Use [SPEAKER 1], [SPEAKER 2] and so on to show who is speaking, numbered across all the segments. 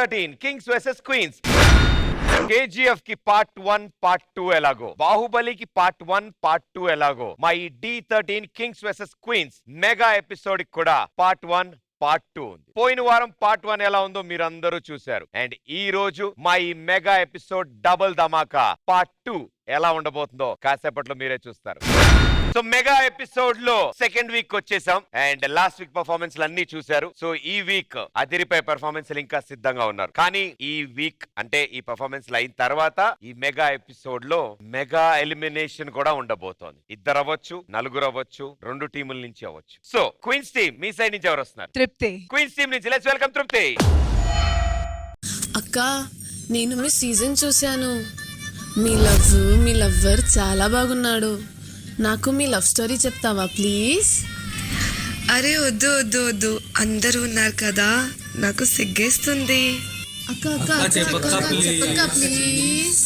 [SPEAKER 1] D13 Kings vs Queens. KGF की part 1 part 2 ఎలాగో, బాహుబలి కి పార్ట్ 1 పార్ట్ 2 ఎలాగో, మా ఈ D13 Kings vs Queens mega episode కి కూడా పార్ట్ 1 పార్ట్ 2 ఉంది. పోయిన వారం పార్ట్ 1 ఎలా ఉందో మీరందరూ చూశారు. అండ్ ఈ రోజు మా ఈ మెగా ఎపిసోడ్ డబుల్ ధమాకా పార్ట్ 2 ఎలా ఉండబోతుందో కాసేపట్లో మీరే చూస్తారు. సో మెగా ఎపిసోడ్ లో సెకండ్ వీక్ వచ్చేసాం అండ్ లాస్ట్ వీక్ పర్ఫార్మెన్స్ అన్ని చూశారు. సో ఈ వీక్ అదిరిపై పర్ఫార్మెన్స్ ఇంకా సిద్ధంగా ఉన్నారు. కానీ ఈ వీక్ అంటే ఈ పర్ఫార్మెన్స్ అయిన తర్వాత ఈ మెగా ఎపిసోడ్ లో మెగా ఎలిమినేషన్ కూడా ఉండబోతోంది. ఇద్దరు అవ్వచ్చు, నలుగురు అవ్వచ్చు, 2 టీముల నుంచి అవ్వచ్చు. సో క్వీన్స్ టీమ్ మీ సైడ్ నుంచి ఎవరు వస్తున్నారు?
[SPEAKER 2] తృప్తి.
[SPEAKER 1] క్వీన్స్ టీమ్ నుంచి లెట్స్ వెల్కమ్ తృప్తి.
[SPEAKER 3] అక్క, నేను మీ సీజన్ చూశాను. మీ లవ్వర్ చాలా బాగున్నాడు. నాకు మీ లవ్ స్టోరీ చెప్తావా ప్లీజ్?
[SPEAKER 4] అరే వద్దు వద్దు వద్దు, అందరూ ఉన్నారు కదా, నాకు సిగ్గేస్తుంది.
[SPEAKER 3] అక్క అక్క చెప్పక్క ప్లీజ్.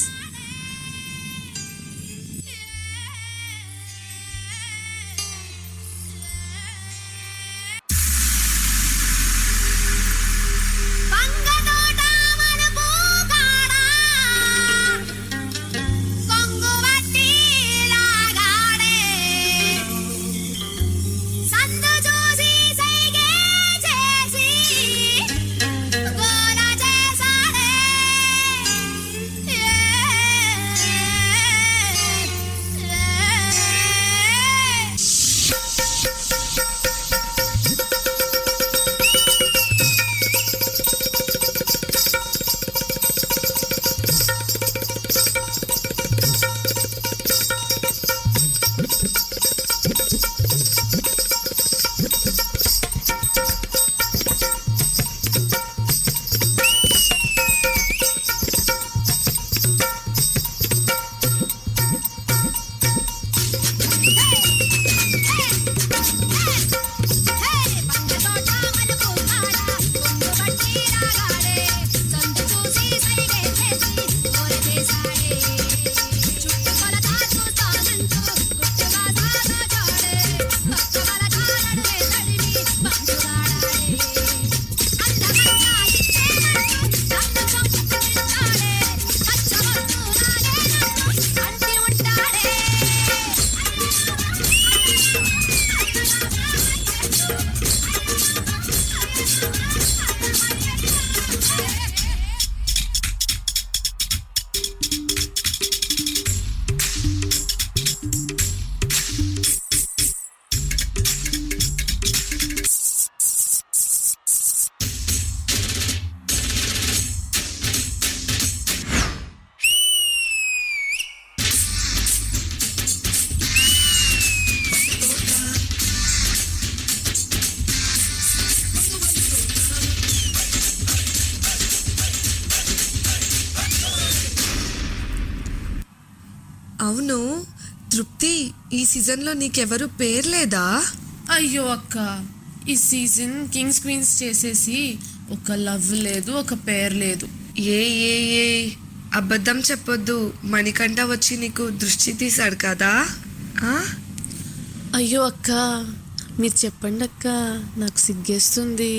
[SPEAKER 4] అవును తృప్తి, ఈ సీజన్ లో నీకెవరు పేరు లేదా?
[SPEAKER 3] అయ్యో అక్క, ఈ సీజన్ కింగ్స్ క్వీన్స్ చేసేసి ఒక లవ్ లేదు, ఒక పేరు లేదు.
[SPEAKER 4] ఏ ఏ ఏ అబద్ధం చెప్పొద్దు, మణికంఠ వచ్చి నీకు దృష్టి తీశాడు కదా.
[SPEAKER 3] అయ్యో అక్క, మీరు చెప్పండి అక్క, నాకు సిగ్గేస్తుంది.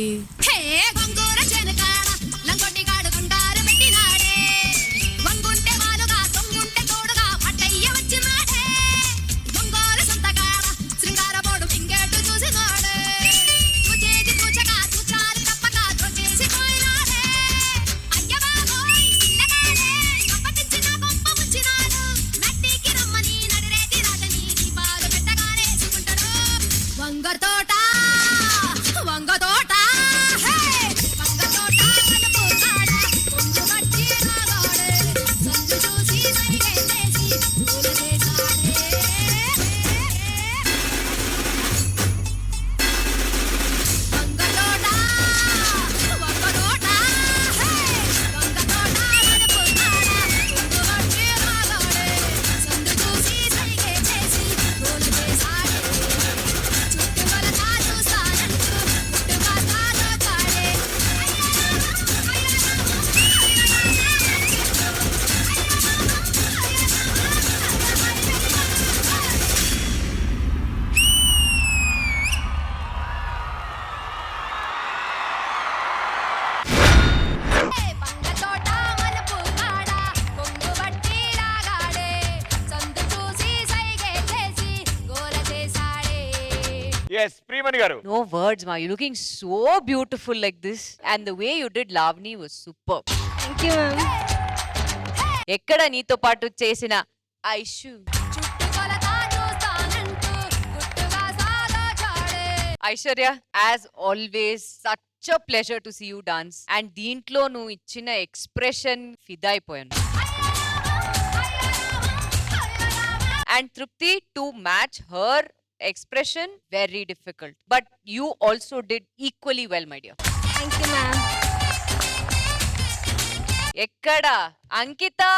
[SPEAKER 5] వంగ తోట
[SPEAKER 1] ఎస్ ప్రియమణి గారు.
[SPEAKER 2] No words, Ma. You're looking so beautiful like this. And the way you did Lavani was superb.
[SPEAKER 5] Thank you ma'am.
[SPEAKER 2] ఎక్కడ నీతో పాటు చేసిన Aishu Aishwarya, as always such a pleasure to see you dance. And దీంట్లో నువ్వు ఇచ్చిన expression ఫిదా అయిపోయాను. And Trupti, to match her expression very difficult, but you also did equally well, my dear.
[SPEAKER 5] Thank you ma'am.
[SPEAKER 2] ekkada ankita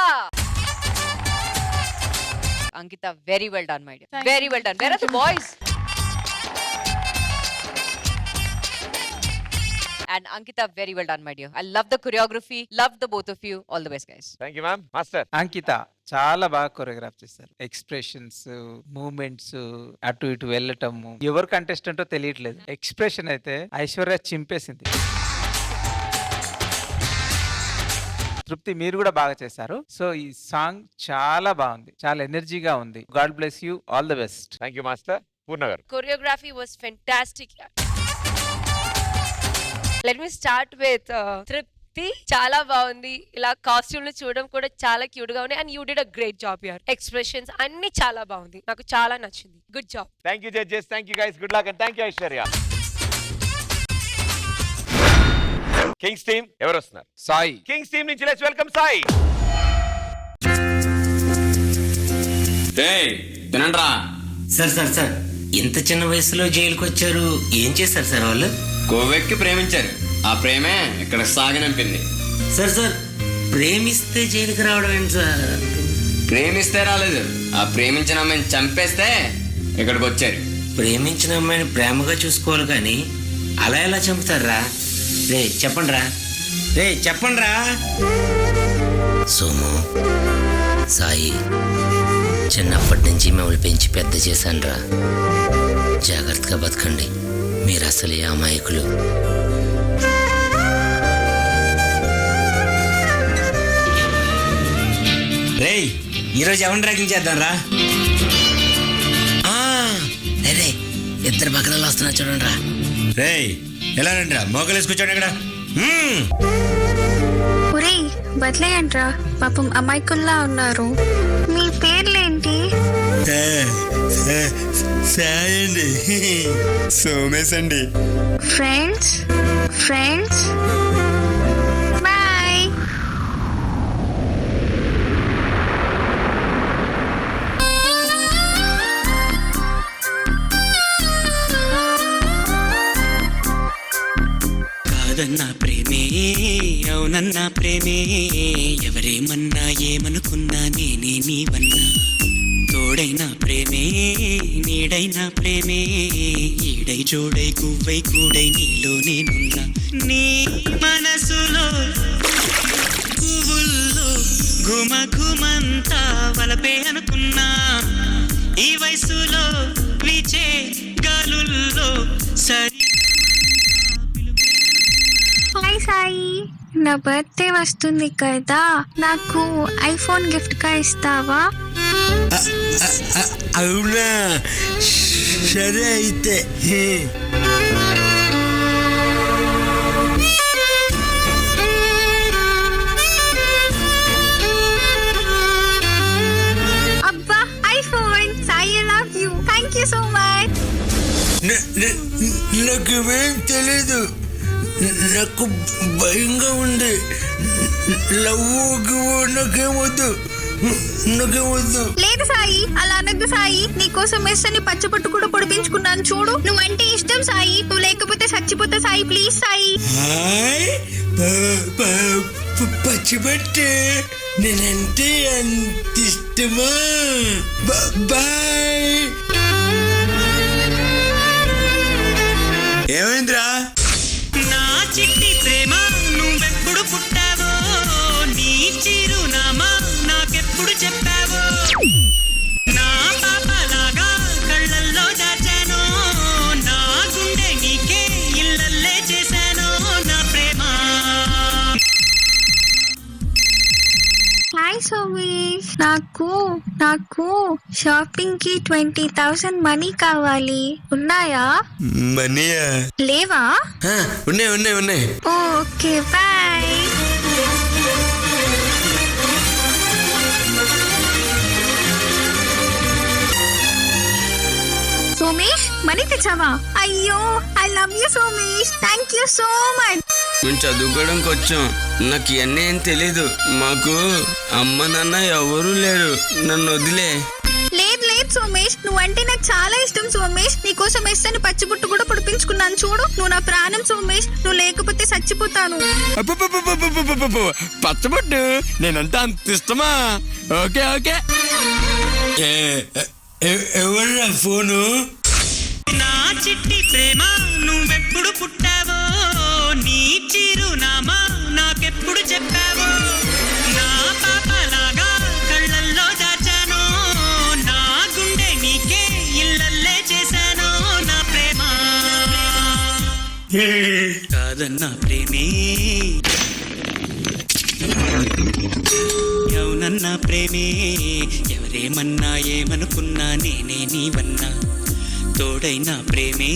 [SPEAKER 2] very well done, my dear. Very well done. Where are the boys? And Ankita, very well done, my dear. I love the choreography, love the both of you. All the best, guys.
[SPEAKER 1] Thank you ma'am. Master
[SPEAKER 6] Ankita చాలా బాగా choreograph చేశారు. Expressions, moments, అటు ఇటు వెళ్ళటము, ఎవరు కంటెస్టెంటో తెలియట్లేదు. Expression అయితే ఐశ్వర్య చింపేసింది. తృప్తి, మీరు కూడా బాగా చేశారు. సో ఈ సాంగ్ చాలా బాగుంది, చాలా ఎనర్జీగా ఉంది. God bless you, all the best.
[SPEAKER 1] Thank you master. Purna garu.
[SPEAKER 7] Choreography was fantastic. Let me start with Tripti. చాలా బాగుంది. ఇలా కాస్ట్యూమ్ లు చూడడం కూడా చాలా క్యూట్ గా ఉంది. And you did a great job here. Expressions అన్ని చాలా బాగుంది. నాకు చాలా నచ్చింది. Good job.
[SPEAKER 1] Thank you judges. Thank you guys. Good luck and thank you Aishwarya. Kings team ఎవరు వస్తున్నారు?
[SPEAKER 6] సాయి.
[SPEAKER 1] కింగ్స్ టీమ్ నుంచి లెట్స్ వెల్కమ్ సాయి.
[SPEAKER 8] తినండ్రా.
[SPEAKER 9] సార్ ఇంత చిన్న వయసులో జైలుకి వచ్చారు, ఏం చేస్తారు సార్ వాళ్ళు?
[SPEAKER 8] కోవెక్కి ప్రేమించారు, ఆ ప్రేమే ఇక్కడ సాగనంపింది.
[SPEAKER 9] సార్ ప్రేమిస్తే జైలుకి రావడం ఏంటి సార్?
[SPEAKER 8] ప్రేమిస్తే రాలేదు, ఆ ప్రేమించిన అమ్మాయిని చంపేస్తే ఇక్కడికి వచ్చారు.
[SPEAKER 9] ప్రేమించిన అమ్మాయిని ప్రేమగా చూసుకోవాలి కానీ అలా ఎలా చంపుతారా? రే చెప్పండి రా. సోము, సాయి, చిన్నప్పటి నుంచి మిమ్మల్ని పెంచి పెద్ద చేశాను రా. జాగ్రత్తగా బతకండి, మీరు అసలు ఏ అమాయకులు. రేయ్, ఈరోజు ఎవరిని ర్యాగింగ్ చేద్దాం రా? రే, ఇద్దరు బకరాలు వస్తున్నా చూడండి రా. రేయ్, ఎలా రండి రా, మోకలు వేసుకొచ్చాడు ఇక్కడ.
[SPEAKER 5] ఒరేయ్ బదిలేయంట్రా, పాపం అమాయకుల్లా ఉన్నారు. మీ పేర్లేంటి?
[SPEAKER 9] సాయండి. సోమేశ్ అండి.
[SPEAKER 5] Friends boy.
[SPEAKER 9] కాదన్నా ప్రేమే, అవునన్నా ప్రేమే, ఎవరేమన్నా ఏమనుకున్నా నేనే నీవన్నా. తోడైనా ప్రేమే, నీడైనా ప్రేమే, ఈడై జోడై గువ్వై కూడై నీలో నేనున్నా. నీ మనసులో పువ్వుల్లో ఘుమఘుమంతా వలపే అనుకున్నా. ఈ వయసులో విచే గాలుల్లో సరి.
[SPEAKER 5] హాయ్ సాయి, నా బర్త్డే వస్తుంది కదా, నాకు ఐఫోన్ గిఫ్ట్ గా ఇస్తావా?
[SPEAKER 9] అవునా, సరే అయితే.
[SPEAKER 5] అబ్బా iPhone, Sai I love you. Thank you so much.
[SPEAKER 9] నాకేమేం తెలీదు, నాకు భయంగా ఉంది. లవ్ నాకేమొద్దు.
[SPEAKER 5] లేదు సాయి, అలా అనద్దు సాయి. నీకోసం మెస్సని పచ్చబొట్టు కూడా పొడిపించుకున్నాను చూడు. నువ్వంటే ఇష్టం సాయి, నువ్వు లేకపోతే చచ్చిపోతా సాయి. ప్లీజ్ సాయి.
[SPEAKER 9] పచ్చిబట్టే నేనంటే అంత ఇష్టమా? బాయ్. ఏమైందిరా? నా చిట్టి ప్రేమ నువ్వెప్పుడు పుట్టావో, నీ చిరునామా నాకెప్పుడు చెప్పావో. నా పాపలాగా కళ్ళల్లో దాచాను, నా గుండె నీకే ఇళ్ళల్లే చేశాను నా ప్రేమ.
[SPEAKER 5] హాయ్ సోమేష్, నా నాకు నాకు షాపింగ్ కి 20,000 మనీ కావాలి. ఉన్నాయా?
[SPEAKER 10] మనీయా?
[SPEAKER 5] లేవా?
[SPEAKER 10] ఉన్నాయి.
[SPEAKER 5] Okay bye. సోమేష్ మనీ తెచ్చావా? అయ్యో I love you Somesh, thank you so much.
[SPEAKER 10] మేము చదువుకోవడానికి వచ్చాం, నాకు ఇవన్నీ ఏం తెలీదు. మాకు అమ్మ నాన్న ఎవరూ లేరు, నన్ను వదిలే.
[SPEAKER 5] లేదు లేదు సోమేష్, నువ్వంటే నాకు చాలా ఇష్టం సోమేష్. నీకోసం ఎస్సని పచ్చిబుట్టు కూడా పొడిపించుకున్నాను చూడు. నువ్వు నా ప్రాణం సోమేష్, నువ్వు లేకపోతే చచ్చిపోతాను.
[SPEAKER 10] పచ్చబొట్టు నేనంటే అంత ఇష్టమా? ఓకే ఎవరు ఫోను?
[SPEAKER 11] నా చిట్టి ప్రేమ నువ్వెప్పుడు పుట్టావో, నీ చిరునామా నాకెప్పుడు చెప్పావో, నా పాపలాగా కళ్ళల్లో దాచాను, నా గుండె నీకే ఇళ్ళల్లే చేశాను నా ప్రేమ. కాదన్నా ప్రేమే, అవునన్నా ప్రేమే, ఎవరేమన్నా ఏమనుకున్నా నేనే నీవన్నా. తోడైనా ప్రేమే,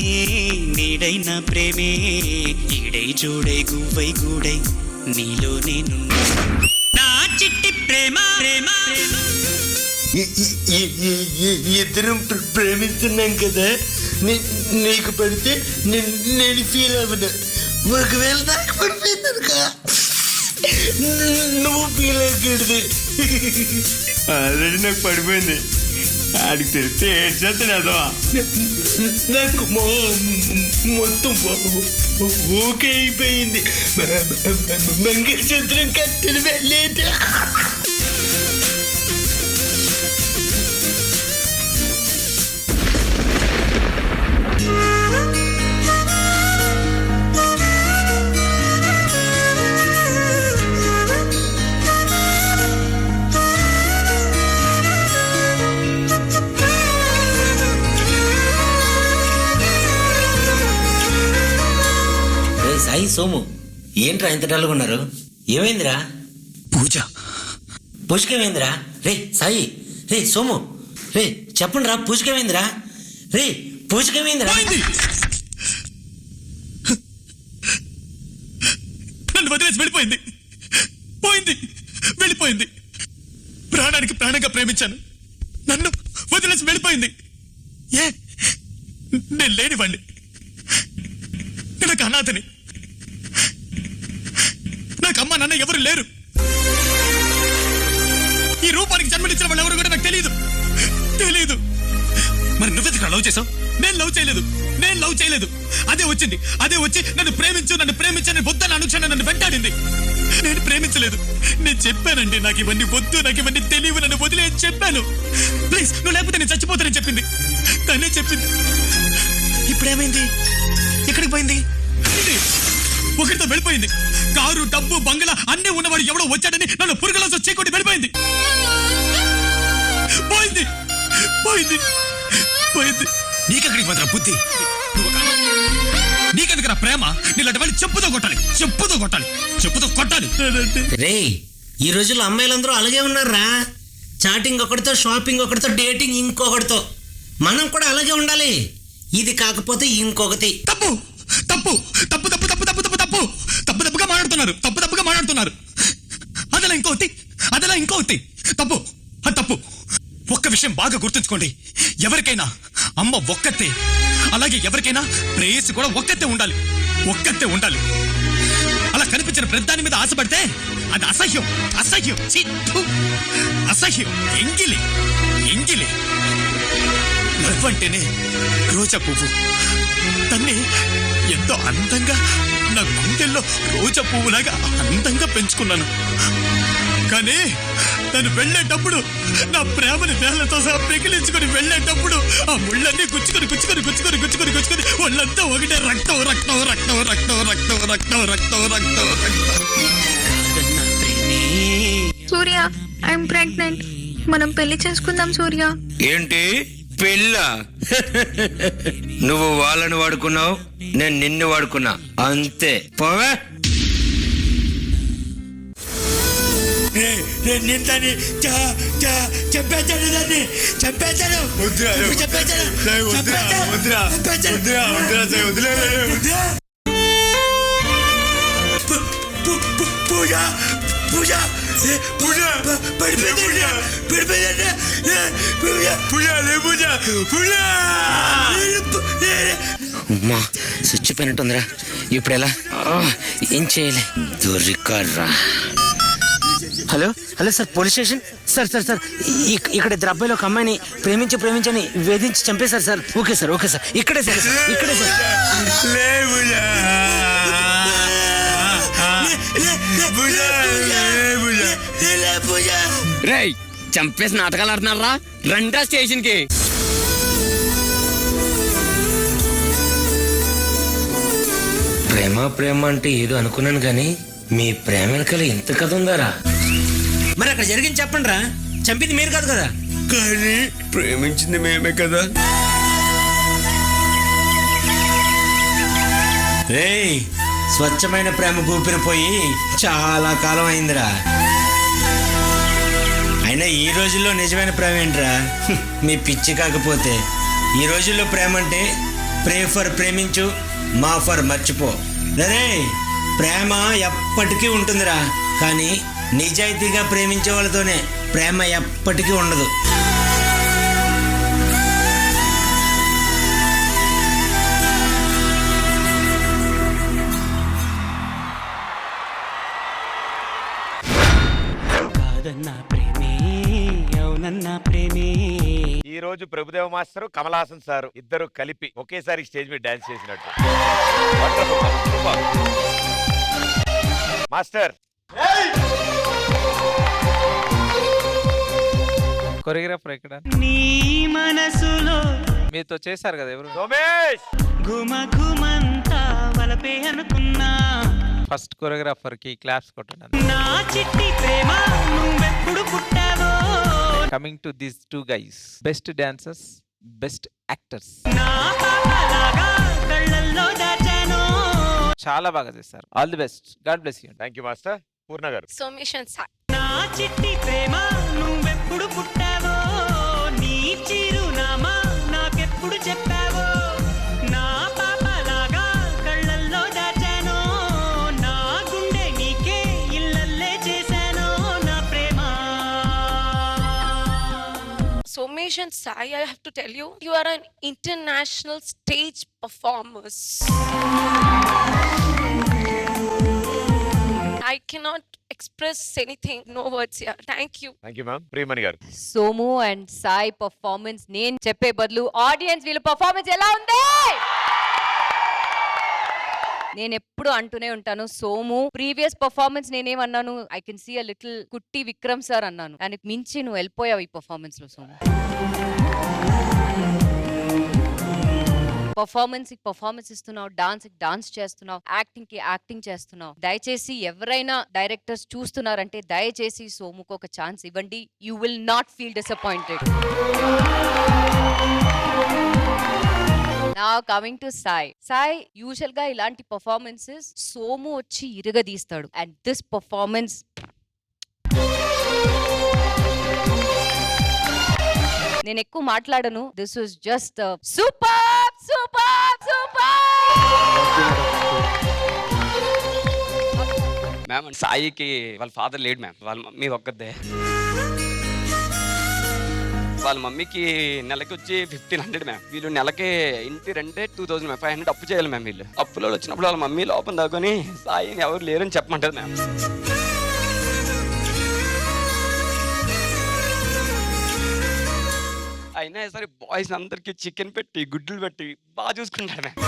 [SPEAKER 11] నీడైనా ప్రేమే, ఈడై చూడై గువ్వై గూడై నీలో నేనున్నా. నా చిట్టి ప్రేమ ప్రేమ.
[SPEAKER 10] ఇద్దరం ప్రేమిస్తున్నాం కదా, నీకు పడితే నేను ఫీల్ అవ్వను. ఒకవేళ నాకు పడిపోయిందనుకో, నువ్వు ఫీల్ అవ్వకూడదు. ఆల్రెడీ నాకు పడిపోయింది, ఆడికి తెలిస్తే ఏడ్చేస్తాడు అదో. నాకు మొత్తం ఓకే అయిపోయింది. మంగళసూత్రం కట్టెలు వెళ్ళేట.
[SPEAKER 9] సాయి సోము, ఏంట్రా ఇంత డల్గా ఉన్నారు? ఏమైందిరా? పూజకేమైందిరా? రే సాయి, రే సోము, రే చెప్పండి రా, పూజకేమైందిరా? రే పూజకేమైందిరా?
[SPEAKER 11] నన్ను వదిలేసి వెళ్ళిపోయింది. ప్రాణానికి ప్రాణంగా ప్రేమించాను, నన్ను వదిలేసి వెళ్ళిపోయింది. నేను లేనివాణ్ణి, నాకు అనాథని, నాకు అమ్మ నాన్న ఎవరు లేరు. ఈ రూపానికి జన్మనిచ్చిన వాళ్ళు ఎవరు కూడా నాకు తెలీదు. మరి నువ్వెందుకు లవ్ చేసావు? నేను లవ్ చేయలేదు. అదే వచ్చి నన్ను ప్రేమించని వద్దని అనుక్షణం నన్ను వెంటాడింది. నేను ప్రేమించలేదు. నేను చెప్పానండి, నాకు ఇవన్నీ వద్దు, నాకు ఇవన్నీ తెలియవు, నన్ను వదిలే చెప్పాను. ప్లీజ్ నువ్వు లేకపోతే నేను చచ్చిపోతానని చెప్పింది. తనే చెప్పింది. ఇప్పుడేమైంది? ఎక్కడికి పోయింది? ఒకరితో వెళ్ళిపోయింది. కారు, డబ్బు, బంగ్లా అన్నీ ఉన్నవాడు ఎవడో వచ్చాడని నన్ను పురుగులతో చీకొట్టి వెళ్ళిపోయింది. పోయింది. నీకెక్కడికి పోతున్నా బుద్ధి? నీకెందుకు నా ప్రేమ? నీలాంటి వాళ్ళు చెప్పుతో కొట్టాలి.
[SPEAKER 9] రే ఈ రోజుల్లో అమ్మాయిలందరూ అలాగే ఉన్నారా? చాటింగ్ ఒకటితో, షాపింగ్ ఒకటితో, డేటింగ్ ఇంకొకటితో. మనం కూడా అలాగే ఉండాలి. ఇది కాకపోతే ఇంకొకటి. తప్పుగా మాట్లాడుతున్నారు. అదలా ఇంకొకటి తప్పు. ఒక్క విషయం బాగా గుర్తుంచుకోండి, ఎవరికైనా అమ్మ ఒక్కతే, అలాగే ఎవరికైనా ప్రేయసి కూడా ఒక్కతే ఉండాలి. అలా కనిపించిన ప్రతిదాని మీద ఆశపడితే అది అసహ్యం. ఎంగిలి. నవ్వంటేనే రోజా పువ్వు, తన్ని ఎంతో అందంగా నా గుండెల్లో రోజా పువ్వులాగా అందంగా పెంచుకున్నాను. కానీ తను వెళ్ళేటప్పుడు, నా ప్రేమని వేళ్లతో సహా పెకిలించుకుని వెళ్ళేటప్పుడు ఆ ముళ్ళన్నీ గుచ్చుకొని వాళ్ళంతా ఒకటే రక్తం.
[SPEAKER 5] సూర్య, ఐఎమ్ ప్రెగ్నెంట్. మనం పెళ్లి చేసుకుందాం సూర్య.
[SPEAKER 10] ఏంటి పెళ్ళ? నువ్వు వాళ్ళని వాడుకున్నావు, నేను నిన్ను వాడుకున్నా, అంతే. పోవే.
[SPEAKER 11] నేను దాన్ని చంపేస్తాను, దాన్ని చంపేస్తాను, పూజ పూజ పూజ
[SPEAKER 10] అమ్మా చచ్చిపోయినట్టుందిరా. ఇప్పుడు ఎలా? ఏం చేయలే. దొరికారా? Hello hello sir, police station sir. Sir sir ఇక్కడ ఇద్దరు అబ్బాయిలు ఒక అమ్మాయిని ప్రేమించని వేధించి చంపేశారు sir. Okay sir, okay sir, ఇక్కడే సార్, ఇక్కడే సార్.
[SPEAKER 8] రేయ్, చంపేసి నాటకాలు ఆడుతున్నారా? రండ్రా స్టేషన్ కి.
[SPEAKER 10] ప్రేమ అంటే ఏదో అనుకున్నాను కానీ మీ ప్రేమ వెనకాల ఇంత కథ ఉందారా? మరి అక్కడ జరిగింది చెప్పండి రా. చంపింది మీరు కాదు కదా?
[SPEAKER 11] కానీ ప్రేమించింది మేమే కదా.
[SPEAKER 10] రేయ్, స్వచ్ఛమైన ప్రేమ ఊపిరిపోయి చాలా కాలం అయిందిరా. అయినా ఈ రోజుల్లో నిజమైన ప్రేమ ఏంట్రా? మీ పిచ్చి కాకపోతే. ఈ రోజుల్లో ప్రేమ అంటే ప్రే ఫర్ ప్రేమించు, మా ఫర్ మర్చిపో. రే, ప్రేమ ఎప్పటికీ ఉంటుందిరా, కానీ నిజాయితీగా ప్రేమించే వాళ్ళతోనే ప్రేమ ఎప్పటికీ ఉండదు.
[SPEAKER 1] ఈ రోజు ప్రభుదేవ మాస్టర్, కమలాసన్ సార్ ఇద్దరు కలిపి ఒకేసారి స్టేజ్ మీద డాన్స్ చేసినట్టు. Wonderful, super. మాస్టర్
[SPEAKER 6] కొరియోగ్రాఫర్ ఎక్కడ? నీ మనసులో మీతో చేశారు కదా ఎవరు?
[SPEAKER 1] సోమేష్.
[SPEAKER 6] ఫస్ట్ కొరియోగ్రాఫర్ కి క్లాప్స్ కొట్టండి. Coming to these two guys, best dancers, best actors. చాలా బాగా చేశారు. All the best. God bless you.
[SPEAKER 1] Thank you master. Purna garu.
[SPEAKER 7] Somesh and Sai. Somesh and Sai, I have to tell you, you are an international stage performers. I cannot express anything, no words here. Thank you.
[SPEAKER 1] Thank you ma'am. Priyamani గారు.
[SPEAKER 2] Somu and Sai performance నేను చెప్పే బదులు audience వీళ్ళ performance ఎలా ఉంది? నేను ఎప్పుడు అంటూనే ఉంటాను, సోము ప్రీవియస్ పర్ఫార్మెన్స్ నేనేమన్నాను, I can see a little కుట్టి విక్రమ్ సార్ అన్నాను. దానికి మించి నువ్వు వెళ్ళిపోయావు ఈ పర్ఫార్మెన్స్ లో సోము. పర్ఫార్మెన్స్ ఇస్తున్నావు, డాన్స్ చేస్తున్నావు, యాక్టింగ్ కి యాక్టింగ్ చేస్తున్నావు. దయచేసి ఎవరైనా డైరెక్టర్స్ చూస్తున్నారంటే దయచేసి సోముకు ఒక ఛాన్స్ ఇవ్వండి. You will not feel disappointed. Now coming to Sai. Sai usual గా ఇలాంటి పర్ఫార్మెన్సెస్ సోము వచ్చి ఇరగదీస్తాడు. అండ్ దిస్ పర్ఫార్మెన్స్ నేను ఎక్కువ మాట్లాడను. This was just super super super.
[SPEAKER 8] Ma'am, సాయికి వాళ్ళ ఫాదర్ లేడు మ్యామ్, వాళ్ళ మమ్మీ ఒక్కదే. వాళ్ళ మమ్మీకి నెలకి వచ్చి 1500 మ్యామ్. వీళ్ళు నెలకి ఇంటి రెంటే 2500 అప్పు చేయాలి మ్యామ్. వీళ్ళు అప్పులో వచ్చినప్పుడు వాళ్ళ మమ్మీ లోపల దాకొని సాయిని ఎవరు లేరని చెప్పమంటారు మ్యామ్. అయినా సరే బాయ్స్ అందరికి చికెన్ పెట్టి గుడ్లు పెట్టి బాగా చూసుకుంటారు మ్యామ్.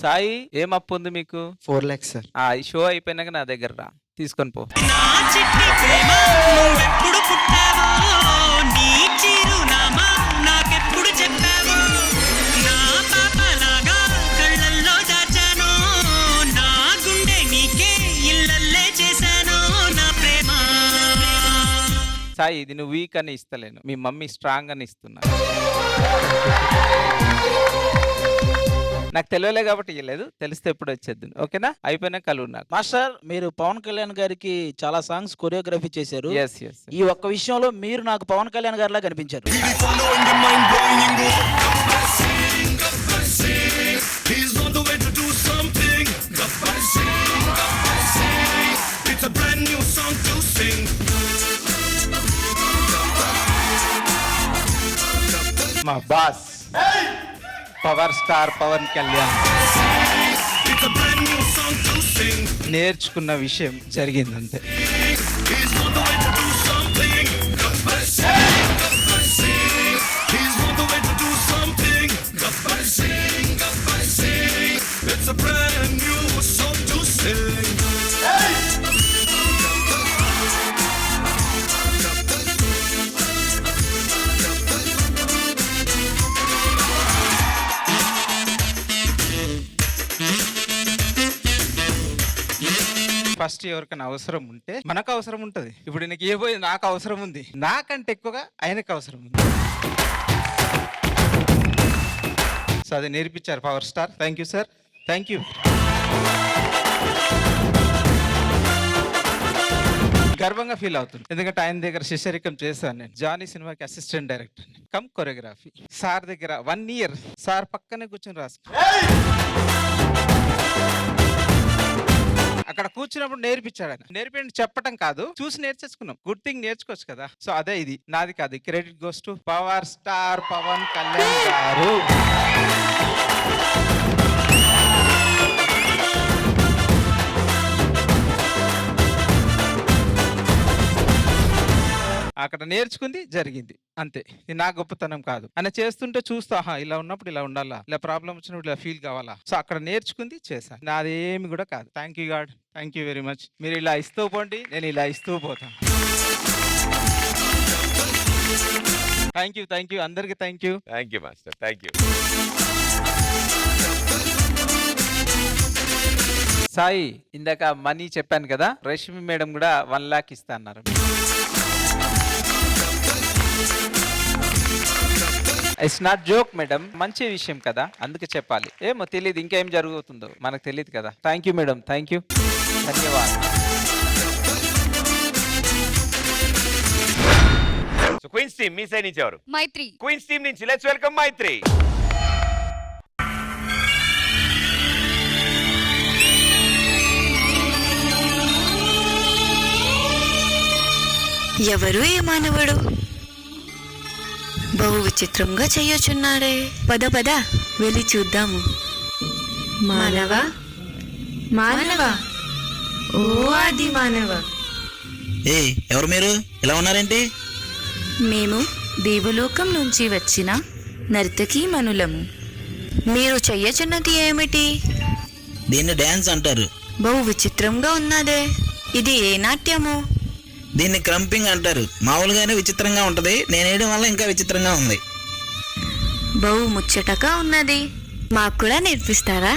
[SPEAKER 6] సాయి ఏం అప్పు ఉంది మీకు?
[SPEAKER 12] 4 lakhs సార్.
[SPEAKER 6] ఈ షో అయిపోయినాక నా దగ్గర రా, తీసుకొని పో. సాయి, ఇది నువ్వు వీక్ అని ఇస్తలేను, మీ మమ్మీ స్ట్రాంగ్ అని ఇస్తున్నా. నాకు తెలియలే కాబట్టి ఇవ్వలేదు, తెలిస్తే ఎప్పుడు వచ్చేద్దు. ఓకేనా, అయిపోయినా కలువు నాకు.
[SPEAKER 12] మాస్టర్ మీరు పవన్ కళ్యాణ్ గారికి చాలా సాంగ్స్ కొరియోగ్రఫీ చేశారు.
[SPEAKER 6] Yes yes.
[SPEAKER 12] ఈ ఒక్క విషయంలో మీరు నాకు పవన్ కళ్యాణ్ గారిలా కనిపించారు.
[SPEAKER 6] మా boss power star Pawan Kalyan నేర్చుకున్న విషయం జరిగిందంతే. ఫస్ట్ ఎవరికైనా అవసరం ఉంటే మనకు అవసరం ఉంటది. ఇప్పుడు నీకు ఏ పోయి నాకు అవసరం ఉంది, నాకంటే ఎక్కువగా ఆయనకు అవసరం ఉంది. సో అది నేర్పించారు power star. Thank you sir, thank you. గర్వంగా ఫీల్ అవుతుంది, ఎందుకంటే ఆయన దగ్గర శిష్యరికం చేశాను నేను. జానీ సినిమాకి assistant director come choreography. Sir దగ్గర 1 year సార్ పక్కనే కూర్చొని రాసు. అక్కడ కూర్చున్నప్పుడు నేర్పించాడు ఆయన. నేర్పిండి చెప్పటం కాదు, చూసి నేర్చేసుకున్నాం. గుడ్ థింగ్ నేర్చుకోవచ్చు కదా. సో అదే ఇది నాది కాదు. Credit goes to power star Pawan Kalyan గారు. అక్కడ నేర్చుకుంది జరిగింది అంతే. ఇది నా గొప్పతనం కాదు. ఆయన చేస్తుంటే చూస్తా, ఇలా ఉన్నప్పుడు ఇలా ఉండాలా, ఇలా ప్రాబ్లం వచ్చినప్పుడు ఇలా ఫీల్ కావాలా. సో అక్కడ నేర్చుకుంది చేశాను. నాదేమి కూడా కాదు. Thank you God, thank you very much. మీరు ఇలా ఇస్తూ పోండి, నేను ఇలా ఇస్తూ పోతాను. థ్యాంక్ యూ అందరికి thank you.
[SPEAKER 1] Thank you master, thank you.
[SPEAKER 6] Sai, ఇందాక మనీ చెప్పాను కదా, రష్మి మేడం కూడా 1 lakh ఇస్తా అన్నారు. ఇట్స్ నాట్ జోక్ మేడం, మంచి విషయం కదా, అందుకే చెప్పాలి. ఏమో తెలియదు ఇంకేం జరుగుతుందో మనకు తెలియదు కదా. Thank you madam, thank you, ధన్యవాదాలు.
[SPEAKER 1] సో క్వీన్స్ టీమ్ మీ సైడ్ నుంచి ఎవరు?
[SPEAKER 2] మైత్రి.
[SPEAKER 1] క్వీన్స్ టీమ్ నుంచి లెట్స్ వెల్కమ్ మైత్రి.
[SPEAKER 13] ఎవరు ఏ మానవుడు బహు విచిత్రంగా చెయ్యొచున్నాడే. పద పద వెళ్ళి చూద్దాము. మానవ మానవ ఓ ఆది మానవ.
[SPEAKER 10] ఏ ఎవరు మీరు ఇలా ఉన్నారేంటి?
[SPEAKER 13] మేము దేవలోకం నుంచి వచ్చిన నర్తకీ మనులము. మీరు చెయ్యచున్నది ఏమిటి?
[SPEAKER 10] దీన్ని డాన్స్ అంటారు.
[SPEAKER 13] బహు విచిత్రంగా ఉన్నదే. ఇది ఏ నాట్యము?
[SPEAKER 10] దీన్ని క్రంపింగ్ అంటారు. మామూలుగానే విచిత్రంగా ఉంటది, నేనేయడం వల్ల ఇంకా విచిత్రంగా ఉంది.
[SPEAKER 13] బహు ముచ్చటగా ఉన్నది. మాకు కూడా నేర్పిస్తారా?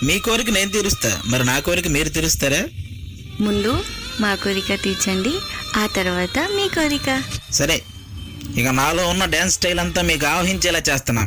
[SPEAKER 10] మీ కోరిక నేను తీరుస్తా, మరి నా కోరిక మీరు తీరుస్తారా?
[SPEAKER 13] ముందు మా కోరిక తీర్చండి, ఆ తర్వాత మీ కోరిక.
[SPEAKER 10] సరే, ఇక నాలో ఉన్న డాన్స్ స్టైల్ అంతా మీకు ఆవహించేలా చేస్తున్నా.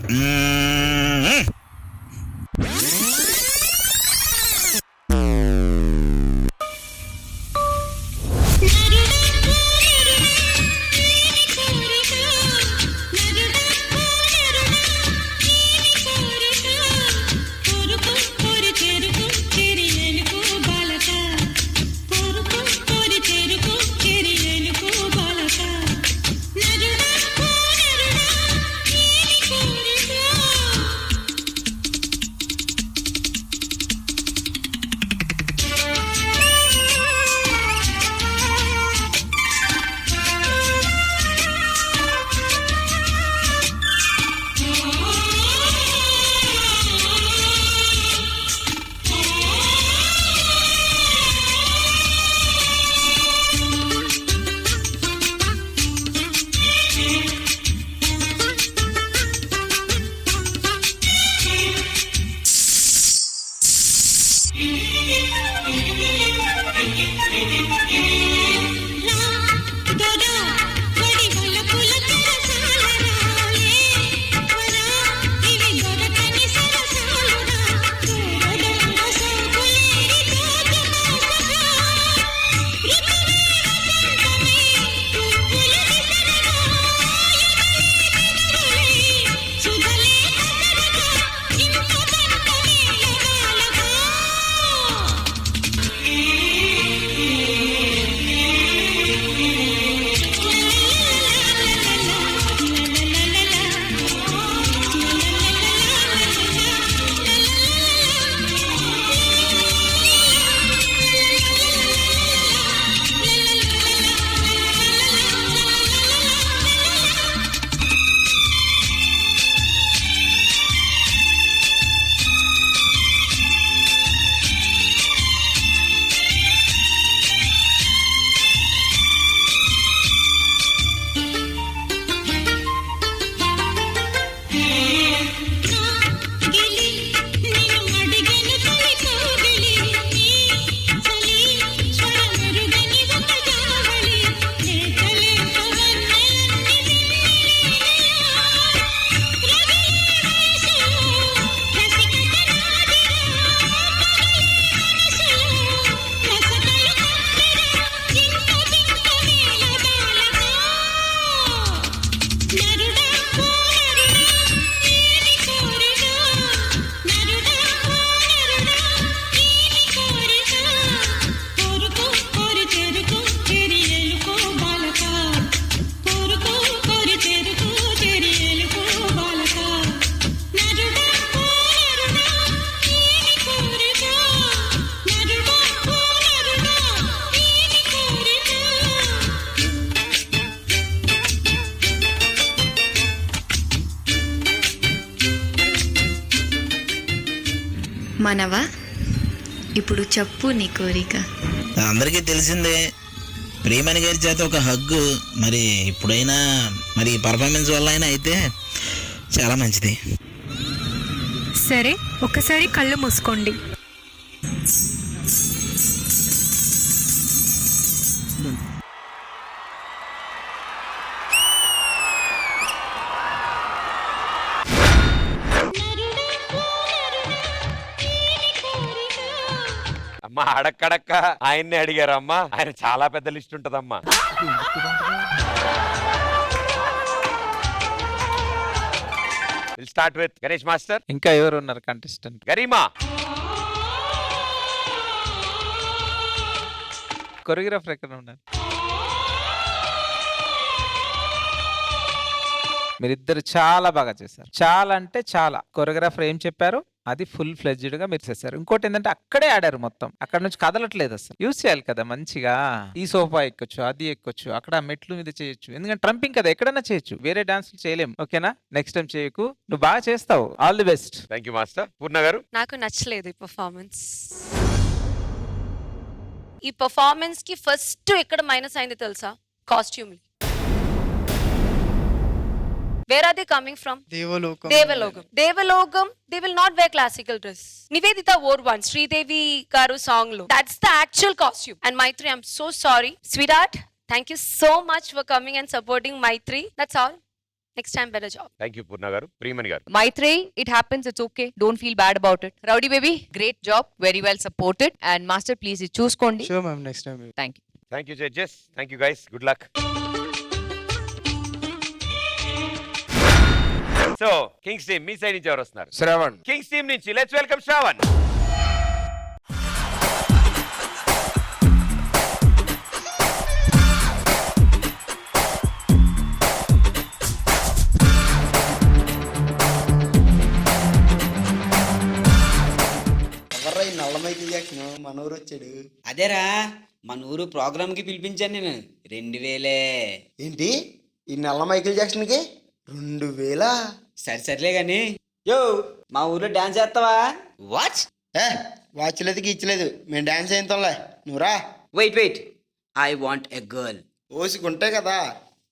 [SPEAKER 13] మనవా ఇప్పుడు చెప్పు నీ కోరిక.
[SPEAKER 10] అందరికీ తెలిసిందే, ప్రియమణి గారి చేత ఒక హగ్గు మరి ఇప్పుడైనా మరి పర్ఫార్మెన్స్ వల్ల అయినా అయితే చాలా మంచిది.
[SPEAKER 5] సరే ఒకసారి కళ్ళు మూసుకోండి.
[SPEAKER 1] అమ్మా అడక్కడక్క ఆయన్ని అడిగారమ్మా, ఆయన చాలా పెద్ద లిస్ట్ ఉంటదమ్మా. Will start with Ganesh master.
[SPEAKER 6] ఇంకా ఎవరు ఉన్నారు కంటెస్టెంట్?
[SPEAKER 1] గరిమా.
[SPEAKER 6] కొరియోగ్రాఫర్ ఎక్కడ ఉన్నారు? మీరిద్దరు చాలా బాగా చేశారు, చాలా అంటే చాలా. కొరియోగ్రాఫర్ ఏం చెప్పారు అది ఫుల్ ఫ్లెడ్జ్డ్ గా మీరు చేశారు. ఇంకోటి ఏంటంటే అక్కడే ఆడారు, మొత్తం అక్కడ నుంచి కదలట్లేదు. అసలు యూస్ చేయాలి కదా మంచిగా. ఈ సోఫా ఎక్కొచ్చు, అది ఎక్కొచ్చు, అక్కడ మెట్లు మీద చేయొచ్చు, ఎందుకంటే ట్రంపింగ్ కదా, ఎక్కడైనా చేయొచ్చు. వేరే డాన్స్ చేయలేం, ఓకేనా? నెక్స్ట్ టైం చేయకు, నువ్వు బాగా చేస్తావు. All the best.
[SPEAKER 1] Thank you master. పూర్ణ గారు.
[SPEAKER 7] నాకు నచ్చలేదు ఈ పర్ఫార్మెన్స్. ఈ పర్ఫార్మెన్స్ కి ఫస్ట్ ఎక్కడ మైనస్ అయింది తెలుసా? Costume. Where are they coming from?
[SPEAKER 14] Devalogam.
[SPEAKER 7] Devalogam. They will not wear classical dress. Nivedita wore one. Sridevi Garu song lo. That's the actual costume. And Maitri, I'm so sorry. Sweetheart, thank you so much for coming and supporting Maitri. That's all. Next time, better job.
[SPEAKER 1] Thank you Purna garu. Priyamani గారు.
[SPEAKER 2] Maitri, it happens, it's okay. Don't feel bad about it. Rowdy baby, great job, very well supported. And master, please, ఇది చూసుకోండి.
[SPEAKER 14] Sure, ma'am. Next time.
[SPEAKER 2] Thank you.
[SPEAKER 1] Thank you judges. Thank you guys. Good luck. So kings team మీ side నుంచి ఎవరు వస్తున్నారు?
[SPEAKER 15] Shravan.
[SPEAKER 1] Kings team నుంచి let's welcome Shravan.
[SPEAKER 16] ఎవర్రా ఈ నల్ల మైకిల్ జాక్సన్? మన ఊరు వచ్చాడు.
[SPEAKER 10] అదేరా మన ఊరు ప్రోగ్రామ్ కి పిలిపించాను నేను. 2000.
[SPEAKER 16] ఏంటి ఈ నల్ల మైకిల్ జాక్సన్కి 2000?
[SPEAKER 10] సర్లే గాని యో మా ఊర్లో డాన్స్ చేస్తావా? వాచ్
[SPEAKER 16] వాచ్లేదు గీచ్చలేదు, మేము డాన్స్ చేయించాంలే, నువ్వు రా.
[SPEAKER 10] Wait I want a girl.
[SPEAKER 16] ఓసుకుంటే కదా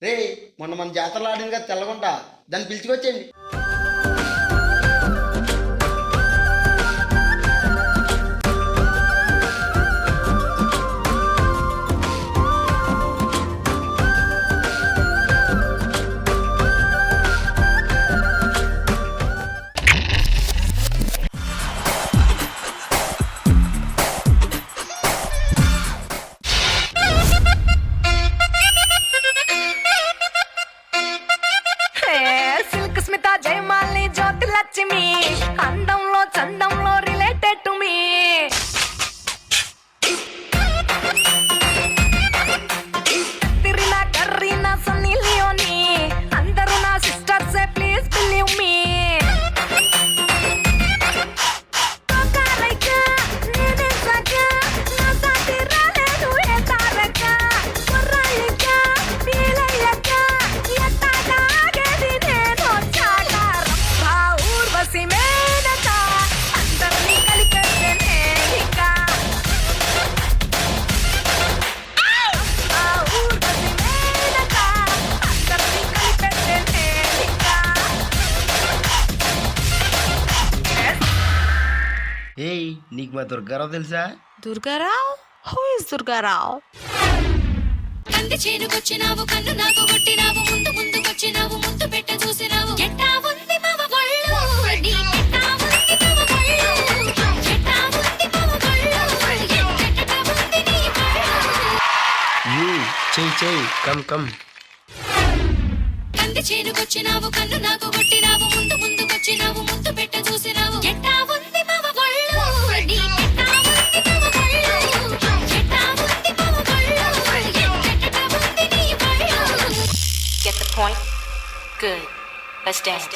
[SPEAKER 16] రే, మొన్న మన జాతరలో ఆడింది కదా తెల్లగుంట, దాన్ని పిలుచుకొచ్చేయండి.
[SPEAKER 5] అందంలో చందంలో రిలేటెడ్ టు మీ. తిరినా కర్రీనా సన్నీ లియోని, అందరూ నా సిస్టర్స్, ప్లీజ్ బిలీవ్ మీ.
[SPEAKER 16] ఏయ్, నీకు మా దుర్గారావు తెలుసా?
[SPEAKER 3] దుర్గారావు? Who is Durgarao?
[SPEAKER 5] కంది చేనుకొచ్చినావు, కన్ను నాకు కొట్టినావు, ముందు ముందుకొచ్చినావు, ముద్దు పెట్ట చూసినావు. ఎట్టా ఉంది మావ గొళ్ళు, నీ ఎట్టా ఉంది మావ గొళ్ళు, ఎట్టా ఉంది మావ గొళ్ళు, ఎట్టా ఉంది నీ గొళ్ళు.
[SPEAKER 16] చెయ్యి కమ్.
[SPEAKER 5] కంది చేనుకొచ్చినావు, కన్ను నాకు కొట్టినావు, ముందు ముందుకొచ్చినావు, ముద్దు పెట్ట చూసినావు. ఎట్టా ఉంది మావ గొళ్ళు, నీ ఎట్టా ఉంది మావ గొళ్ళు, ఎట్టా ఉంది మావ గొళ్ళు, ఎట్టా ఉంది నీ గొళ్ళు.
[SPEAKER 13] Get the point? Good. Let's dance.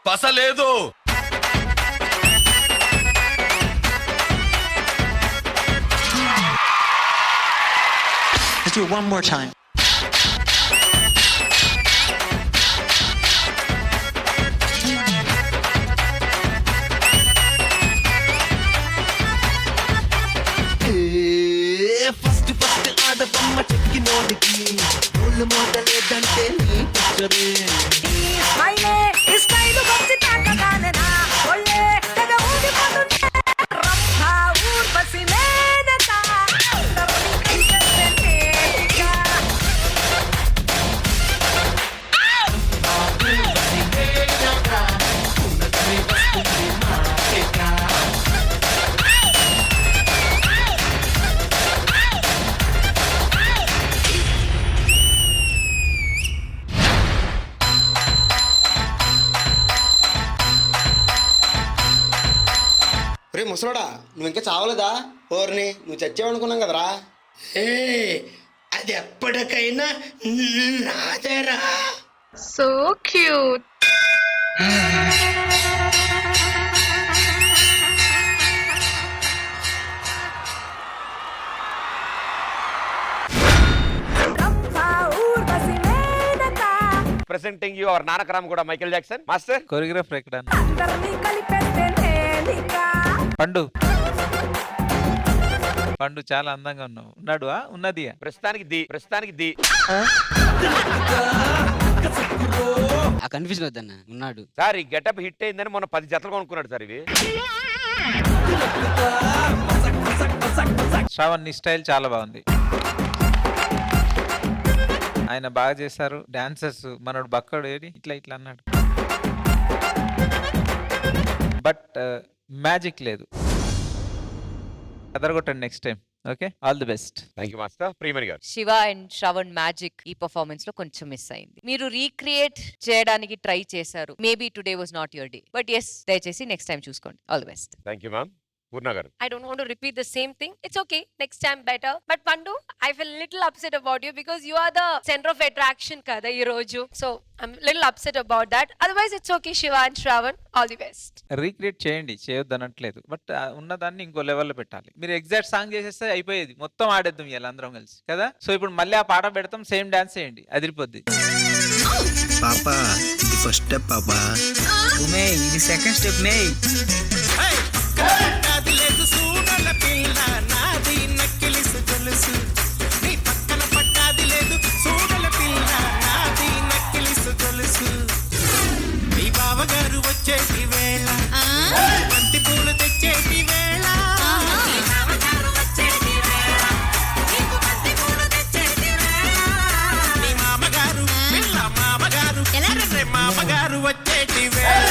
[SPEAKER 15] పసలేదు.
[SPEAKER 14] do it one more time.
[SPEAKER 10] First first ఆడబొమ్మ చెక్కినోడికి ఒళ్ళు మొదలేదంటే నీ పిక్చరే
[SPEAKER 16] రే ముసలోడా నువ్వు ఇంకా చావలేదా? ఓర్ని నువ్వు చచ్చావనుకున్నాం కదరా. అది ఎప్పటికైనా నాదేరా.
[SPEAKER 3] So cute.
[SPEAKER 1] Presenting you our Nanakram కూడా మైకేల్ జాక్సన్. మాస్టర్
[SPEAKER 6] కొరియోగ్రాఫర్ ఎక్కడ? పండు పండు చాలా అందంగా ఉన్నావు. ఉన్నాడు ఉన్నది
[SPEAKER 1] ప్రస్తుతానికి ది
[SPEAKER 8] ఆ కన్ఫ్యూజన్ వద్దన్న, ఉన్నాడు
[SPEAKER 1] సార్. ఈ గెటప్ హిట్ అయిందని మొన్న 10 జతలు కొనుక్కున్నాడు సార్. ఇవి
[SPEAKER 6] శ్రావణ్ నీ స్టైల్ చాలా బాగుంది. ఆయన బాగా చేశారు. డాన్సర్స్ మనోడు బక్కడు ఏడి ఇట్లా ఇట్లా అన్నాడు, బట్ మ్యాజిక్ లేదు. అదరగొట్టండి next time. Okay, all the best.
[SPEAKER 1] Thank you master. Priyamani garu.
[SPEAKER 2] Shiva and Shravan magic ఈ పర్ఫార్మెన్స్ లో కొంచెం మిస్ అయింది. మీరు రీక్రియేట్ చేయడానికి ట్రై చేశారు. Maybe today was not your day, but yes దయచేసి నెక్స్ట్ టైం చూసుకోండి. All the best.
[SPEAKER 1] Thank you ma'am. Poorna garu.
[SPEAKER 7] I don't want to repeat the same thing. It's okay. Next time better. But Pandu, I feel little upset about you because you are the center of attraction kada ee roju. So I'm little upset about that. Otherwise it's okay. Shiva and Shravan, all the best.
[SPEAKER 6] Recreate చేయండి, చేయొద్దు అనట్లేదు, but ఉన్నదాన్ని ఇంకో లెవెల్లో పెట్టాలి. మీరు exact song చేసేస్తే అయిపోయేది, మొత్తం ఆడేద్దాం ఇలా అందరం కలిసి కదా. సో ఇప్పుడు మళ్ళీ ఆ పాట పెడతాం, సేమ్ డాన్స్ చేయండి, అదిరిపోద్ది.
[SPEAKER 10] పాపా ఇది ఫస్ట్ స్టెప్ పాపా, ఇది సెకండ్ స్టెప్ నే. లేదు సూడల పిల్ల నాది నక్కిలిసు గొలుసు, నీ పక్కన పట్టాది లేదు సూడల పిల్ల నాది నక్కిలిసు గొలుసు. నీ బావగారు వచ్చేటి వేళ, బంతి పూలు తెచ్చేటి వేళ, నీ బావగారు వచ్చేటి వేళ, నీకు బంతి పూలు తెచ్చేటి వేళ, నీ మామగారు పిల్ల మామగారు మామగారు వచ్చేటి వేళ,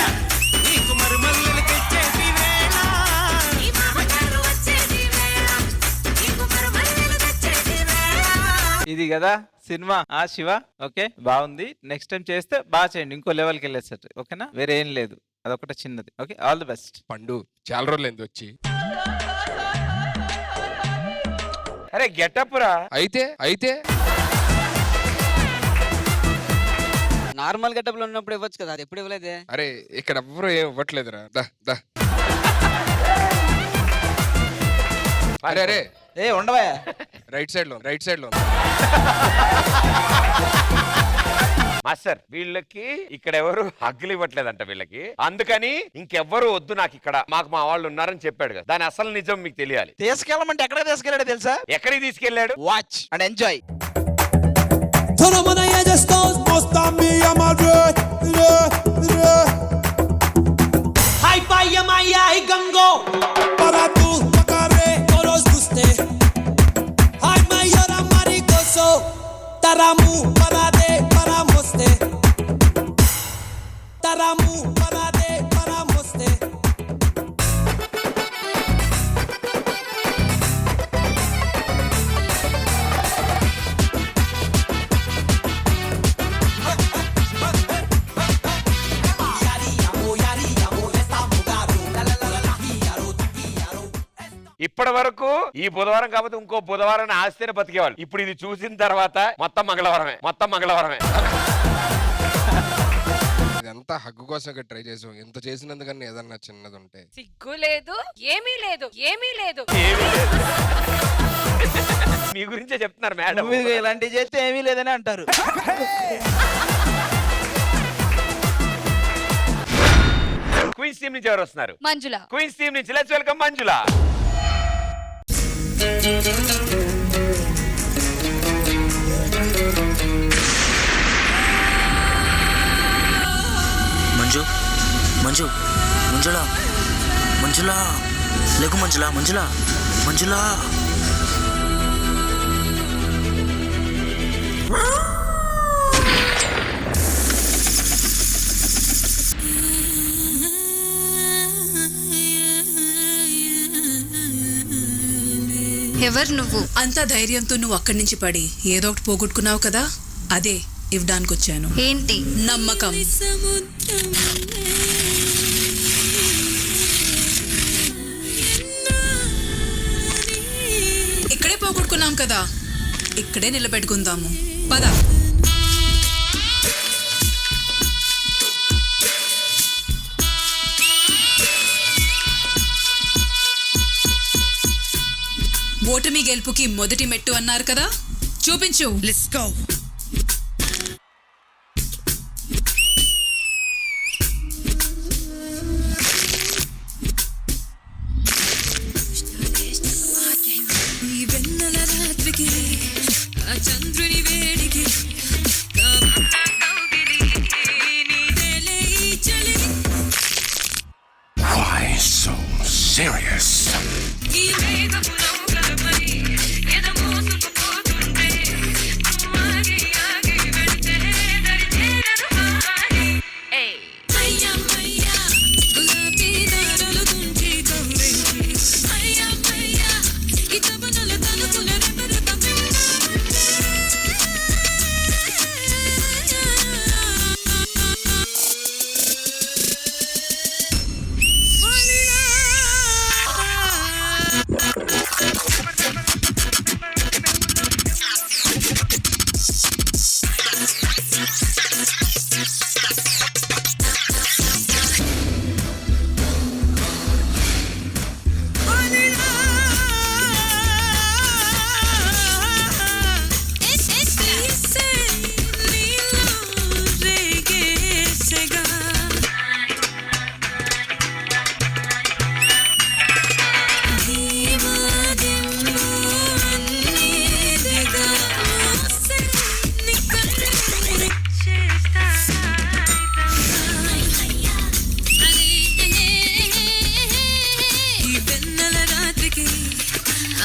[SPEAKER 10] నీకు మరుమల్లులు తెచ్చేటి వేళ.
[SPEAKER 6] ఇది కదా సినిమా. శివ ఓకే, బాగుంది. నెక్స్ట్ టైం చేస్తే బాగా చేయండి, ఇంకో లెవెల్కి వెళ్ళేసట్టు. ఓకేనా, వేరే ఏం లేదు, అదొకటి చిన్నది. Okay, all the best.
[SPEAKER 15] పండు చాలా రోజులు ఎందుకు వచ్చి?
[SPEAKER 1] అరే గెటప్ రా.
[SPEAKER 15] అయితే
[SPEAKER 8] నార్మల్ గెటప్ లో ఉన్నప్పుడు ఇవ్వచ్చు కదా, అది ఎప్పుడు ఇవ్వలేదే.
[SPEAKER 15] అరే ఇక్కడ ఎవ్వరు ఏం ఇవ్వట్లేదురా. దా అరే అరే
[SPEAKER 12] ఏ ఉండవా,
[SPEAKER 15] రైట్ సైడ్ లో
[SPEAKER 1] మాస్టర్ వీళ్ళకి ఇక్కడ ఎవరు హగ్గులు ఇవ్వట్లేదంట వీళ్ళకి, అందుకని ఇంకెవ్వరు వద్దు నాకు ఇక్కడ, మాకు మా వాళ్ళు ఉన్నారని చెప్పాడు కదా. దాని అసలు నిజం మీకు తెలియాలి.
[SPEAKER 12] తీసుకెళ్ళమంటే ఎక్కడ తీసుకెళ్ళాడు తెలుసా?
[SPEAKER 1] ఎక్కడికి తీసుకెళ్ళాడు?
[SPEAKER 12] Watch and enjoy.
[SPEAKER 10] Taramu parade paramoste, taramu parade paramoste.
[SPEAKER 1] ఇప్పటి వరకు ఈ బుధవారం కాకపోతే ఇంకో బుధవారం ఆస్తేనే బతికేవాళ్ళు. ఇప్పుడు ఇది చూసిన తర్వాత మొత్తం మంగళవారమే.
[SPEAKER 15] ఇదంతా అంతా హగ్గు కోసం ట్రై చేసాం. ఇంత చేసినందుకన్నా ఏదన్నా చిన్నది ఉంటే.
[SPEAKER 7] సిగ్గు లేదు, ఏమీ లేదు, ఏమీ లేదు.
[SPEAKER 1] మీ గురించే చెప్తున్నారు మేడం.
[SPEAKER 12] మీరు ఇలాంటివి చేస్తే ఏమీ లేదని అంటారు.
[SPEAKER 1] క్వీన్స్ టీం నుంచి ఎవరు వస్తున్నారు?
[SPEAKER 2] మంజుల.
[SPEAKER 1] క్వీన్స్ టీం నుంచి లెట్స్ వెల్కమ్ మంజుల.
[SPEAKER 10] మంజు మంజు మంజులా మంజులా లేకు మంజులా మంజులా మంజులా
[SPEAKER 14] ఎవరు నువ్వు? అంత ధైర్యంతో నువ్వు అక్కడి నుంచి పడి ఏదో ఒకటి పోగొట్టుకున్నావు కదా, అదే ఇవ్వడానికి వచ్చాను.
[SPEAKER 13] ఏంటి?
[SPEAKER 14] నమ్మకం. ఇక్కడే పోగొట్టుకున్నాం కదా, ఇక్కడే నిలబెట్టుకుందాము. పద. ఓటమి గెలుపుకి మొదటి మెట్టు అన్నారు కదా, చూపించు. Let's go. ఈ వెన్నెల రాత్రికి ఆ చంద్రుని వేడికి
[SPEAKER 11] Why so serious?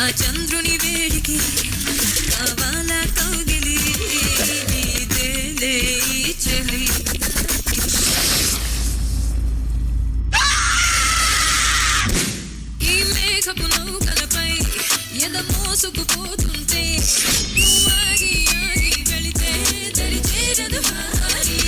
[SPEAKER 14] ఆ చంద్రుని వేడికి కావాలా కౌగిలి నీదేలే ఈ చెలి. ఈ మేఘపు నౌకలపై ఎద మోసుకుపోతుంటే ఆగి ఆగి వెళితే దరి చేరదు హారి.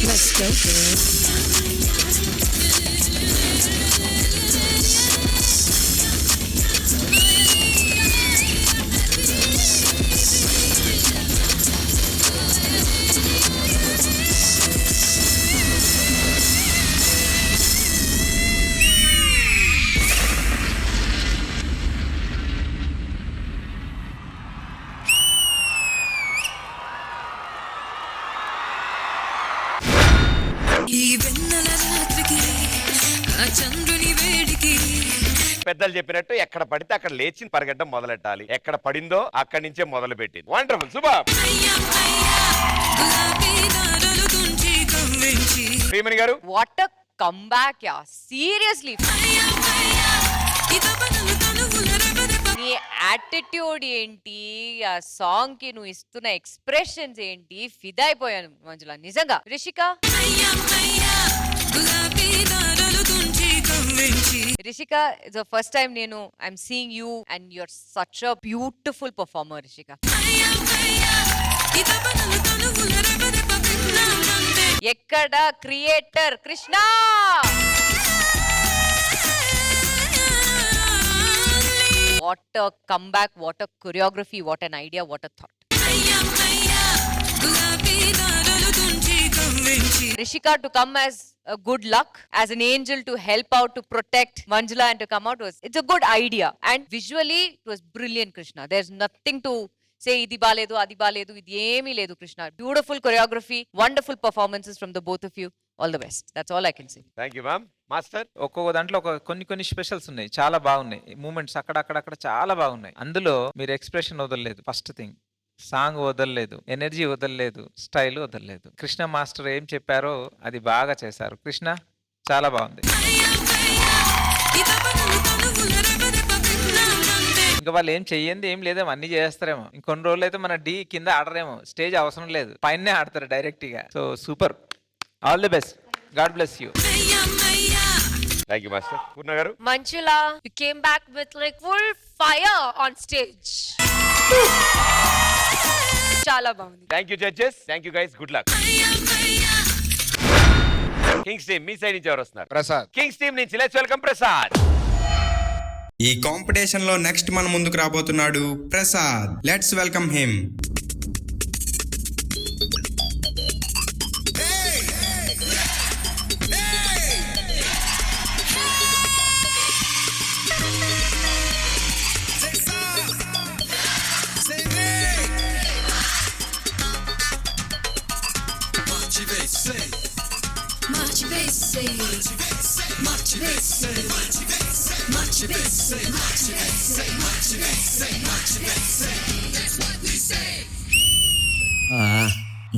[SPEAKER 14] ఈ వెన్నెల రాత్రికి ఆ చంద్రుని వేడికి.
[SPEAKER 1] పెద్దలు చెప్పినట్టు ఎక్కడ పడితే అక్కడ లేచి పరిగెట్టడం మొదలెట్టాలి. ఎక్కడ పడిందో అక్కడి నుంచే మొదలు పెట్టింది. Wonderful, super. Srimani garu,
[SPEAKER 2] what a comeback yeah, seriously. నీ యాటిట్యూడ్ ఏంటి, ఆ సాంగ్ కి నువ్వు ఇస్తున్న ఎక్స్ప్రెషన్స్ ఏంటి, ఫిదా అయిపోయాను మంజుల నిజంగా. Rishika, Rishika, it's the first time నేను I'm seeing you and you're such a beautiful performer Rishika. ఎక్కడ creator Krishna? What a comeback, what a choreography, what an idea, what a thought. Rishika to come as good luck as an angel to help out, to protect Manjula and to come out. It's a good idea. And visually, it was brilliant, Krishna. There's nothing to say, idi baledu, adi baledu, idi emi ledu, Krishna. Beautiful choreography, wonderful performances from the both of you. All the best. That's all I can say.
[SPEAKER 1] Thank you ma'am. Master,
[SPEAKER 6] ఒక్కొక్క దాంట్లో కొన్ని specials ఉన్నాయి, చాలా బాగున్నాయి moments, అక్కడక్కడ చాలా బాగున్నాయి. అందులో మీరు ఎక్స్ప్రెషన్ వదలలేదు, ఫస్ట్ థింగ్ సాంగ్ వదలలేదు, ఎనర్జీ వదలలేదు, స్టైల్ వదలలేదు. కృష్ణ మాస్టర్ ఏం చెప్పారో అది బాగా చేశారు. కృష్ణ చాలా బాగుంది. ఇంకా వాళ్ళు ఏం చెయ్యండి ఏం లేదేమో, అన్ని చేస్తారేమో. ఇంకొన్ని రోజులు అయితే మన డి కింద ఆడరేమో, స్టేజ్ అవసరం లేదు, పైనే ఆడతారు డైరెక్ట్ గా. So super, all the best, God bless you.
[SPEAKER 1] Thank you master. Purna garu,
[SPEAKER 7] Manjula, you came back with like full fire on stage. చాలా బాగుంది.
[SPEAKER 1] Thank you judges, thank you guys, good luck. Kings team మీ side నుంచి ఎవరు వస్తున్నారు?
[SPEAKER 15] Prasad.
[SPEAKER 1] Kings team నుంచి let's welcome Prasad.
[SPEAKER 17] ఈ competition లో next మన ముందుకు రాబోతున్నాడు ప్రసాద్. Let's welcome him.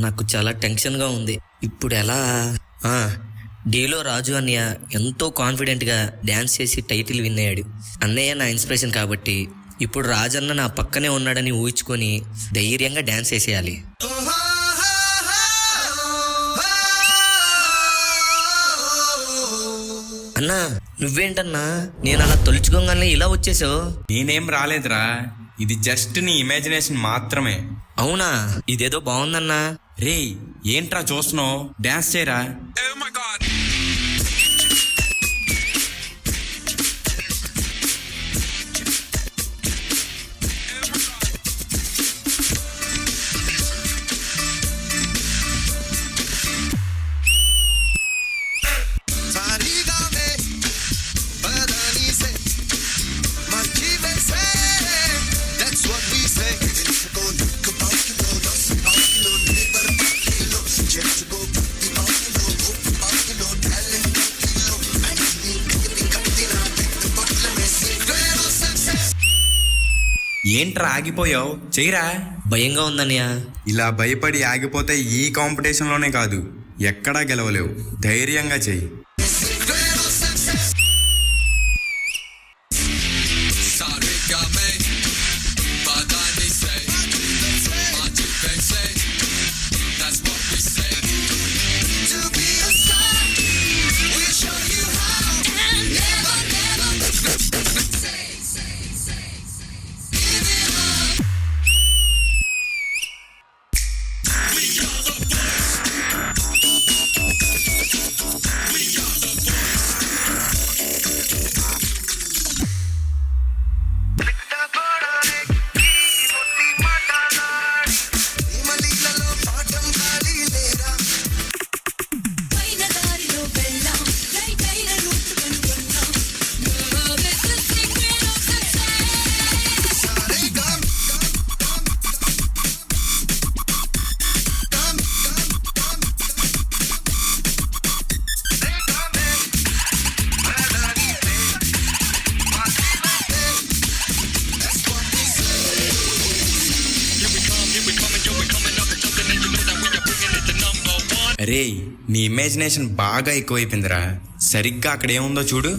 [SPEAKER 10] నాకు చాలా టెన్షన్గా ఉంది. ఇప్పుడు ఎలా? డీలో రాజు అన్నయ్య ఎంతో కాన్ఫిడెంట్గా డ్యాన్స్ చేసి టైటిల్ విన్ అయ్యాడు. అన్నయ్య నా ఇన్స్పిరేషన్ కాబట్టి ఇప్పుడు రాజన్న నా పక్కనే ఉన్నాడని ఊహించుకొని ధైర్యంగా డ్యాన్స్ చేసేయాలి. అన్నా నువ్వేంటన్నా, నేను అలా తొలుచుకోగానే ఇలా వచ్చేసావు?
[SPEAKER 17] నేనేం రాలేదురా, ఇది జస్ట్ నీ ఇమాజినేషన్ మాత్రమే.
[SPEAKER 10] అవునా? ఇదేదో బాగుందన్నా.
[SPEAKER 17] రే ఏంట్రా చూస్తున్నావు, డాన్స్ చేయరా. ఏంట్రా ఆగిపోయావు, చెయ్యరా.
[SPEAKER 10] భయంగా ఉందన్నయ్య.
[SPEAKER 17] ఇలా భయపడి ఆగిపోతే ఈ కాంపిటీషన్ లోనే కాదు ఎక్కడా గెలవలేవు. ధైర్యంగా చెయ్యి. రే నీ ఇమాజినేషన్ బాగా ఎక్కువైపోయిందిరా. సరిగ్గా అక్కడ ఏముందో చూడు.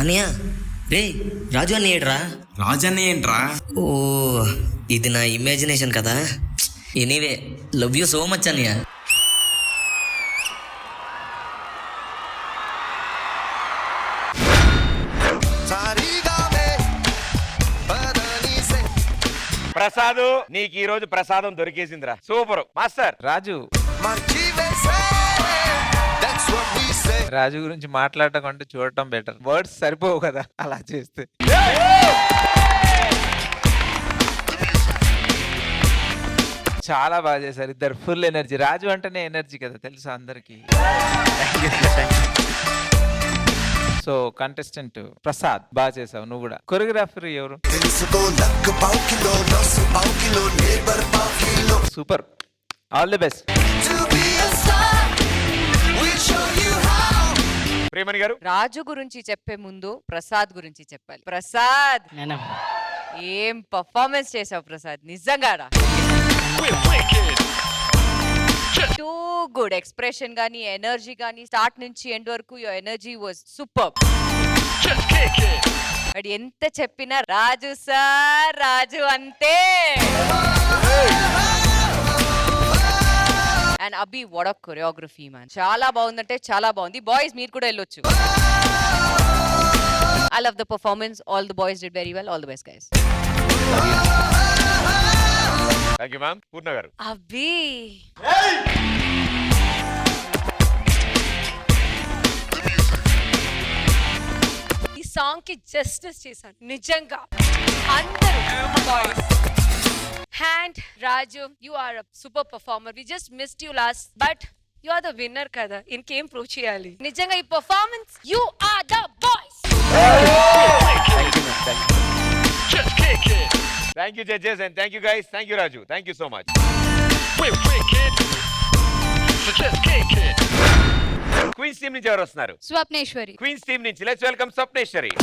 [SPEAKER 10] అన్నయ్య రే రాజు అన్న ఏడ్రా?
[SPEAKER 17] రాజన్న ఏంట్రా?
[SPEAKER 10] ఓ ఇది నా ఇమాజినేషన్ కదా. Anyway love you so much అన్నయ్య.
[SPEAKER 1] ప్రసాద్ నీకు ఈ రోజు ప్రసాదం దొరికేసిందిరా. Super master.
[SPEAKER 6] రాజు రాజు గురించి మాట్లాడటం కంటే చూడటం బెటర్. వర్డ్స్ సరిపోవు కదా అలా చేస్తే. చాలా బాగా చేశారు ఇద్దరు. Full energy. రాజు అంటేనే ఎనర్జీ కదా, తెలుసా అందరికి. సో కంటెస్టెంట్ ప్రసాద్ బాగా చేసావు నువ్వు కూడా. కొరియోగ్రాఫర్ ఎవరు? Super. All the best.
[SPEAKER 1] Priyamani గారు,
[SPEAKER 2] రాజు గురించి చెప్పే ముందు ప్రసాద్ గురించి చెప్పాలి. ప్రసాద్ ఏం పర్ఫార్మెన్స్ చేసావు ప్రసాద్, నిజంగా టూ గుడ్. ఎక్స్ప్రెషన్ గానీ ఎనర్జీ గానీ స్టార్ట్ నుంచి ఎండ్ వరకు యువర్ ఎనర్జీ వాజ్ సూపర్. అది ఎంత చెప్పినా రాజు సార్ రాజు అంతే. And Abhi what a choreography man, చాలా బాగుందంటే చాలా బాగుంది. బాయ్స్ మీరు కూడా వెళ్ళొచ్చు. I love the performance. All the boys did very well. All the best, guys.
[SPEAKER 1] Thank you ma'am. Poorna garu.
[SPEAKER 7] అబ్బి ఈ సాంగ్ కి జస్టిస్ చేశాను నిజంగా. అందరూ boys. And Raju, you are a super performer. We just missed you last, but you are the winner kada. ఇంకేం prove చేయాలి? నిజంగా ఈ performance, you are the boys.
[SPEAKER 1] Thank you judges and thank you guys. Thank you Raju. Thank you so much. Queens team నుంచి ఎవరు వస్తున్నారు?
[SPEAKER 5] Swapneshwari.
[SPEAKER 1] Queens team నుంచి let's welcome Swapneshwari.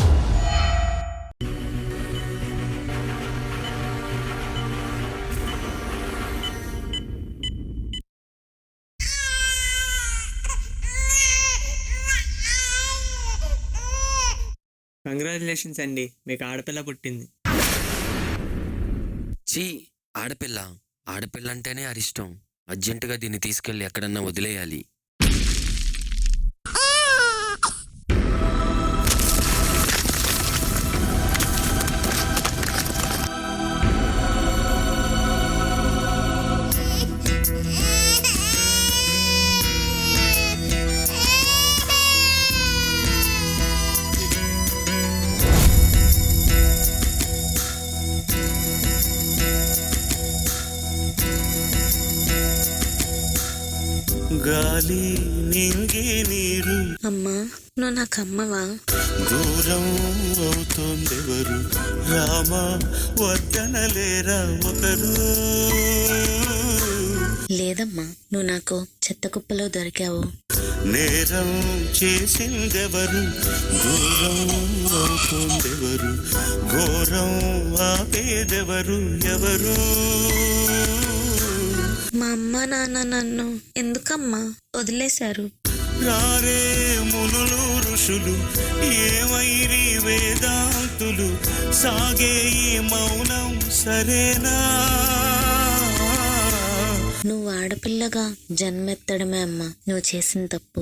[SPEAKER 10] Congratulations అండి, మీకు ఆడపిల్ల పుట్టింది.
[SPEAKER 18] చీ, ఆడపిల్ల ఆడపిల్ల అంటేనే అరిష్టం. అర్జెంటుగా దీన్ని తీసుకెళ్ళి ఎక్కడన్నా వదిలేయాలి.
[SPEAKER 19] గాలి నింగి నీరు.
[SPEAKER 13] అమ్మా నువ్వు నాకు అమ్మవా?
[SPEAKER 19] దూరం అవుతోందెవరు, రామా వద్దనలేరా ఒకరు.
[SPEAKER 13] లేదమ్మా, నువ్వు నాకు చెత్త కుప్పలో దొరికావు.
[SPEAKER 19] నేరం చేసిందెవరు, దూరం అవుతోందెవరు, ఘోరం ఆపేదెవరు ఎవరు.
[SPEAKER 13] మా అమ్మ నాన్న నన్ను ఎందుకమ్మా వదిలేశారు?
[SPEAKER 19] రారే మునులు ఋషులు, ఏమైరి వేదాంతులు, సాగే ఈ మౌనం సరేనా.
[SPEAKER 13] నువ్వు ఆడపిల్లగా జన్మెత్తడమే అమ్మా నువ్వు చేసిన తప్పు.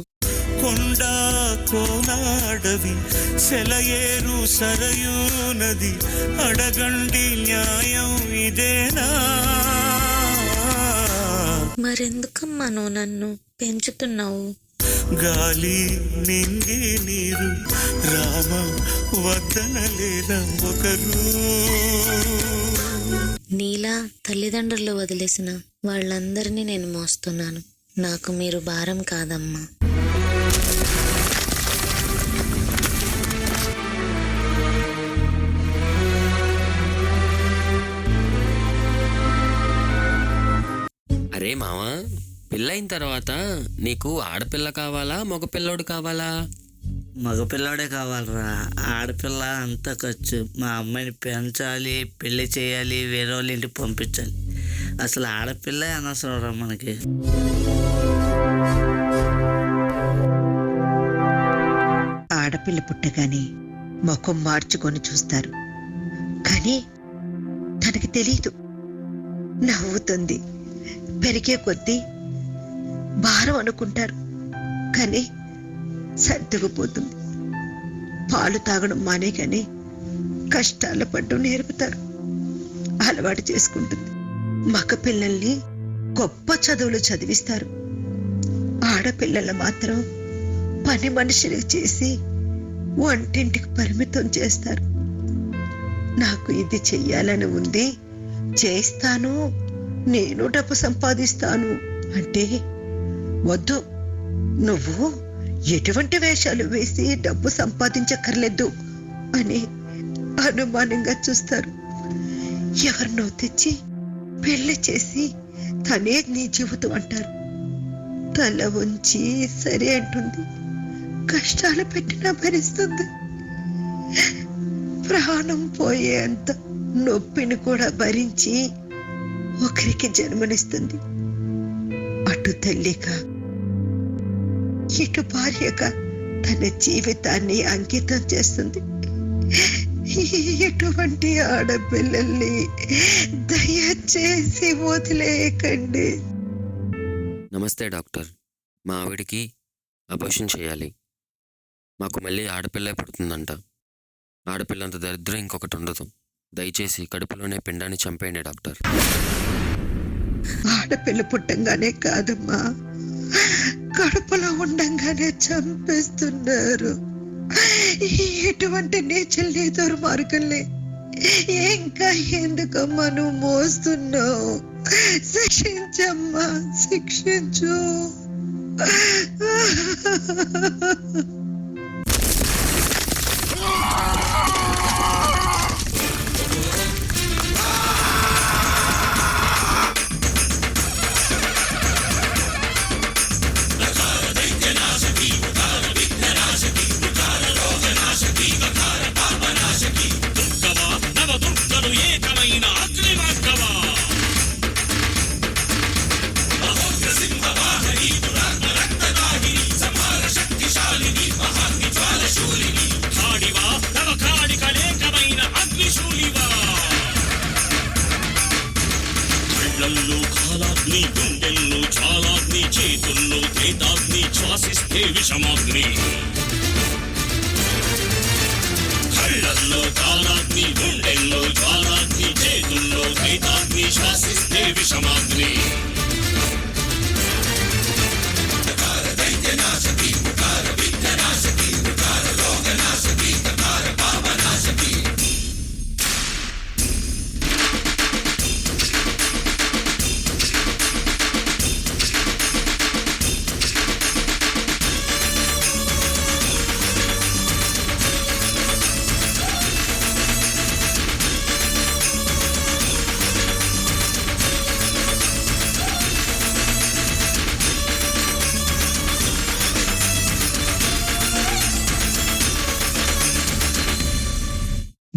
[SPEAKER 19] కొండ కోన అడవి, సెలయేరు సరయూ నది, అడగండి న్యాయం ఇదేనా.
[SPEAKER 13] మరెందుకమ్మా నువ్వు నన్ను పెంచుతున్నావు?
[SPEAKER 19] గాలి నింగి నీరు, రామ వద్దనలేరా ఒకరు.
[SPEAKER 13] నీలా తల్లిదండ్రులు వదిలేసిన వాళ్ళందరినీ నేను మోస్తున్నాను. నాకు మీరు భారం కాదమ్మా.
[SPEAKER 18] అరే మావా, పెళ్ళైన తర్వాత నీకు ఆడపిల్ల కావాలా మగపిల్లోడు కావాలా?
[SPEAKER 20] మగపిల్లాడే కావాలరా. ఆడపిల్ల అంత ఖర్చు. మా అమ్మాయిని పెంచాలి, పెళ్లి చేయాలి, వేరే వాళ్ళ ఇంటికి పంపించాలి. అసలు ఆడపిల్లే అనవసరం రా మనకి.
[SPEAKER 21] ఆడపిల్ల పుట్టగానే ముఖం మార్చుకొని చూస్తారు. కానీ తనకి తెలీదు. నవ్వుతుంది. పెరిగే కొద్దీ భారం అనుకుంటారు, కానీ సర్దుకుపోతుంది. పాలు తాగడం మానే కానీ కష్టాల పడ్డం నేర్పుతారు. అలవాటు చేసుకుంటుంది. మగ పిల్లల్ని గొప్ప చదువులు చదివిస్తారు. ఆడపిల్లలు మాత్రం పని మనుషులు చేసి వంటింటికి పరిమితం చేస్తారు. నాకు ఇది చెయ్యాలని ఉంది, చేస్తాను, నేను డబ్బు సంపాదిస్తాను అంటే వద్దు, నువ్వు ఎటువంటి వేషాలు వేసి డబ్బు సంపాదించక్కర్లేదు అని అనుమానంగా చూస్తారు. ఎవరినో తెచ్చి పెళ్లి చేసి తనే నీ జీవితం అంటారు. తల వంచి సరే అంటుంది. కష్టాలు పెట్టినా భరిస్తుంది. ప్రాణం పోయేంత నొప్పిని కూడా భరించి ఒకరికి జన్మనిస్తుంది. అటు తల్లిగా ఇటు భార్యగా తన జీవితాన్ని అంకితం చేస్తుంది. ఇటువంటి ఆడపిల్లల్ని దయచేసి వదిలేయకండి.
[SPEAKER 18] నమస్తే డాక్టర్. మా ఆవిడికి అబార్షన్ చేయాలి. మాకు మళ్ళీ ఆడపిల్లే పుడుతుందంట. ఆడపిల్లంత దరిద్రం ఇంకొకటి ఉండదు. దయచేసి కడుపులోనే పిండాన్ని చంపేయండి డాక్టర్.
[SPEAKER 21] ఆడపిల్ల పుట్టంగానే కాదమ్మా, కడుపులో ఉండంగానే చంపేస్తున్నారు. ఎటువంటి నీచల్ని దుర్మార్గుల్ని ఇంకా ఎందుకమ్మా నువ్వు మోస్తున్నావు? శిక్షించమ్మా, శిక్షించు.
[SPEAKER 19] కళ్ళల్లో కాలాగ్ని, గుండెల్లో జ్వాలాగ్ని, చేతుల్లో ప్రేతాగ్ని, శ్వాసిస్తే విషమాగ్ని. కళ్ళల్లో కాలాగ్ని, గుండెల్లో జ్వాలాగ్ని, చేతుల్లో ప్రేతాగ్ని, శ్వాసిస్తే విషమాగ్ని.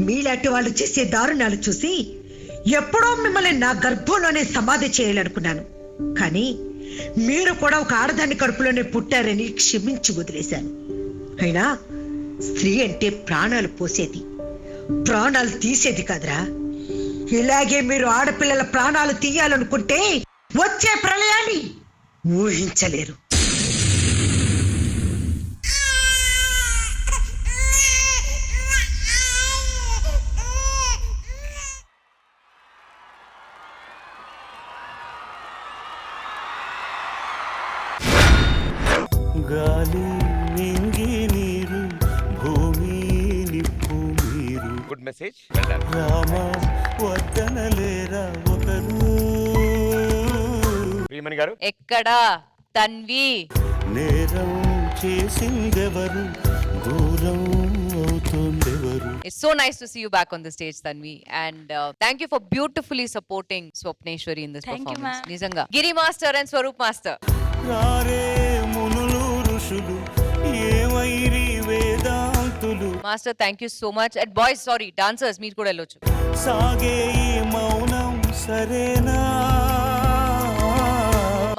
[SPEAKER 21] మీలాంటి వాళ్ళు చేసే దారుణాలు చూసి ఎప్పుడో మిమ్మల్ని నా గర్భంలోనే సమాధి చేయాలనుకున్నాను. కానీ మీరు కూడా ఒక ఆడదాన్ని కడుపులోనే పుట్టారని క్షమించి వదిలేశాను. అయినా స్త్రీ అంటే ప్రాణాలు పోసేది, ప్రాణాలు తీసేది కాదురా. ఇలాగే మీరు ఆడపిల్లల ప్రాణాలు తీయాలనుకుంటే వచ్చే ప్రళయాన్ని ఊహించలేరు.
[SPEAKER 19] గాలి నింగి నీరు భూమి నిప్పు మీరు.
[SPEAKER 1] Good message.
[SPEAKER 19] రామ వద్దనలేరా ఒకరు.
[SPEAKER 1] ప్రియమణి గారు,
[SPEAKER 2] ఎక్కడా తన్వి
[SPEAKER 19] నేరం చేసిందెవరు, దూరం అవుతుందెవరు.
[SPEAKER 2] It's so nice to see you back on the stage, Tanvi, and thank you for beautifully supporting Swapneshwari in this
[SPEAKER 7] Thank you,
[SPEAKER 2] performance.
[SPEAKER 7] ma'am.
[SPEAKER 2] Nizanga. Giri Master and Swaroop Master.
[SPEAKER 19] రారే మునులు ఋషులు ఏమైరి వేదాంతులు.
[SPEAKER 2] Master, thank you so much. And boys, sorry, dancers, మీరు కూడా వెళ్ళొచ్చు.
[SPEAKER 19] సాగే ఈ మౌనం సరేనా.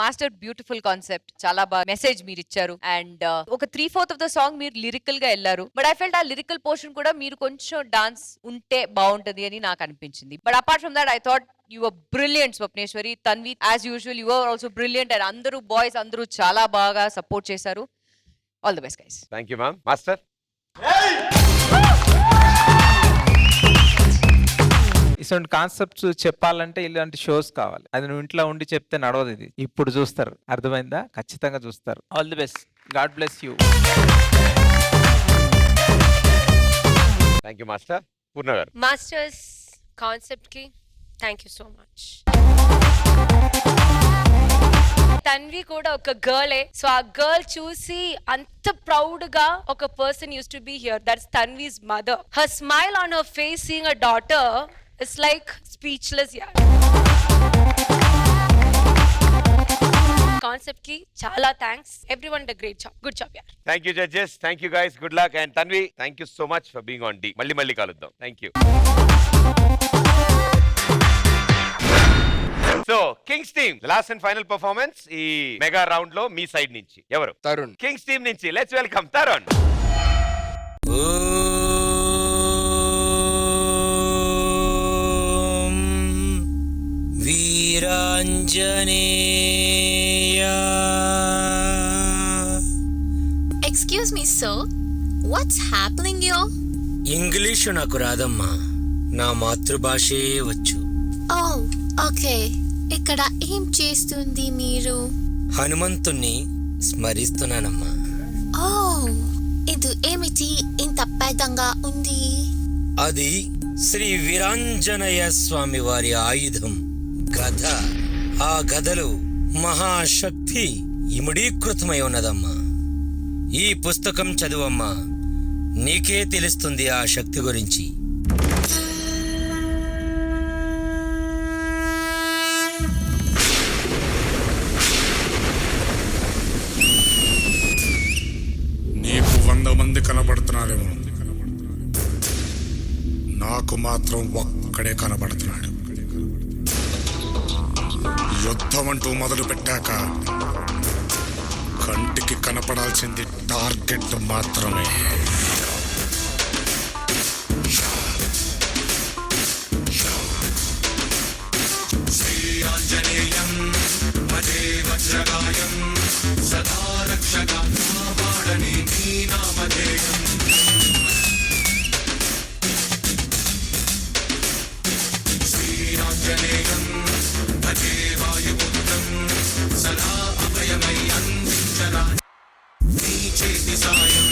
[SPEAKER 2] మాస్టర్ బ్యూటిఫుల్ కాన్సెప్ట్, చాలా బాగా మెసేజ్ మీరు ఇచ్చారు. అండ్ ఒక 3/4 ఆఫ్ ద సాంగ్ మీరు లిరికల్ గా వెళ్ళారు. బట్ ఐ ఫెల్ట్ ఆ లిరికల్ పోర్షన్ కూడా మీరు కొంచెం డాన్స్ ఉంటే బాగుంటది అని నాకు అనిపించింది. But apart from that I thought you were brilliant Swapneshwari. Tanvi as usual you are also brilliant. And అందరూ బాయ్స్ అందరూ చాలా బాగా సపోర్ట్ చేశారు. All the best guys.
[SPEAKER 1] Thank you ma'am. Master
[SPEAKER 6] ఇటువంటి కాన్సెప్ట్స్ చెప్పాలంటే ఇలాంటి షోస్ కావాలి. అది నువ్వు ఇంట్లో ఉండి చెప్తే నడవదు. ఇది ఇప్పుడు చూస్తారు, అర్థమైందా? ఖచ్చితంగా చూస్తారు. All the best. God bless you.
[SPEAKER 1] Thank you master. Purna garu.
[SPEAKER 7] Masters concept కి thank you so much. Tanvi కూడా ఒక గర్లే. సో ఆ గర్ల్ చూసి అంత ప్రౌడ్ గా ఒక person used to be here. That's Tanvi's mother. Her smile on her face seeing a daughter it's like speechless. Yeah concept కి చాలా thanks. Everyone did great job. Good job యార్.
[SPEAKER 1] Thank you judges. Thank you guys. Good luck. And Tanvi thank you so much for being on the. మళ్ళీ కలుద్దాం. Thank you. So kings team last and final performance ఈ mega round లో మీ side నుంచి ఎవరు?
[SPEAKER 15] Tarun.
[SPEAKER 1] Kings team నుంచి let's welcome Tarun.
[SPEAKER 5] Excuse me sir, what's happening యో?
[SPEAKER 10] English నాకు రాదమ్మా, నా మాతృభాషే వచ్చు.
[SPEAKER 5] ఓ ఓకే. ఇక్కడ ఏం చేస్తుంది మీరు?
[SPEAKER 10] హనుమంతుణ్ణి స్మరిస్తున్నానమ్మా.
[SPEAKER 5] ఓ ఇది ఏమిటి ఇంత పెద్దగా ఉంది?
[SPEAKER 10] అది శ్రీ వీరాంజనేయ స్వామి వారి ఆయుధం గద. ఆ గదలో మహాశక్తి ఇముడీకృతమై ఉన్నదమ్మా. ఈ పుస్తకం చదువమ్మా, నీకే తెలుస్తుంది ఆ శక్తి గురించి.
[SPEAKER 11] నీకు 100 మంది కనబడుతున్నారేమో, నాకు మాత్రం ఒక్కడే కనబడుతున్నాడు. యుద్ధం అంటూ మొదలు పెట్టాక కంటికి కనపడాల్సింది టార్గెట్ మాత్రమే. శ్రీయాంజనేయం భజే వజ్రగాయం సదా రక్షగా కాపాడని నీ నామధేయం. శ్రీయాంజనేయం భజే వాయుపుత్రం సదా అభయమై అందించరా నీ చేతి సాయం.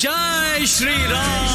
[SPEAKER 10] జై శ్రీరామ్.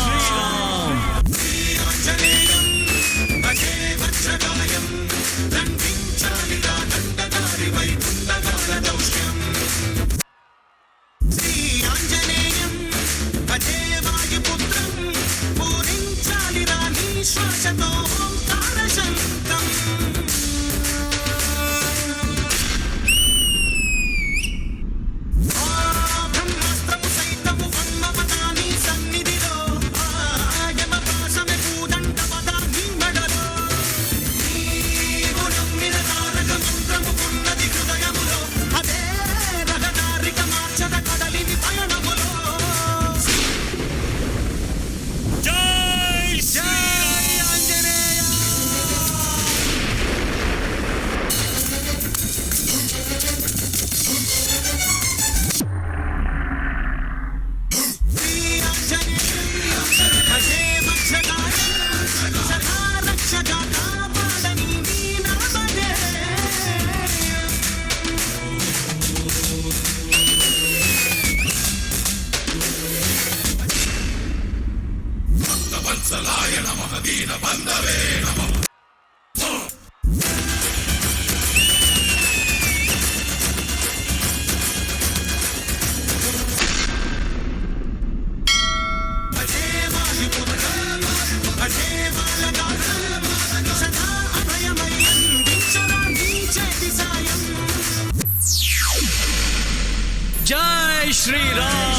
[SPEAKER 19] జై శ్రీరామ్.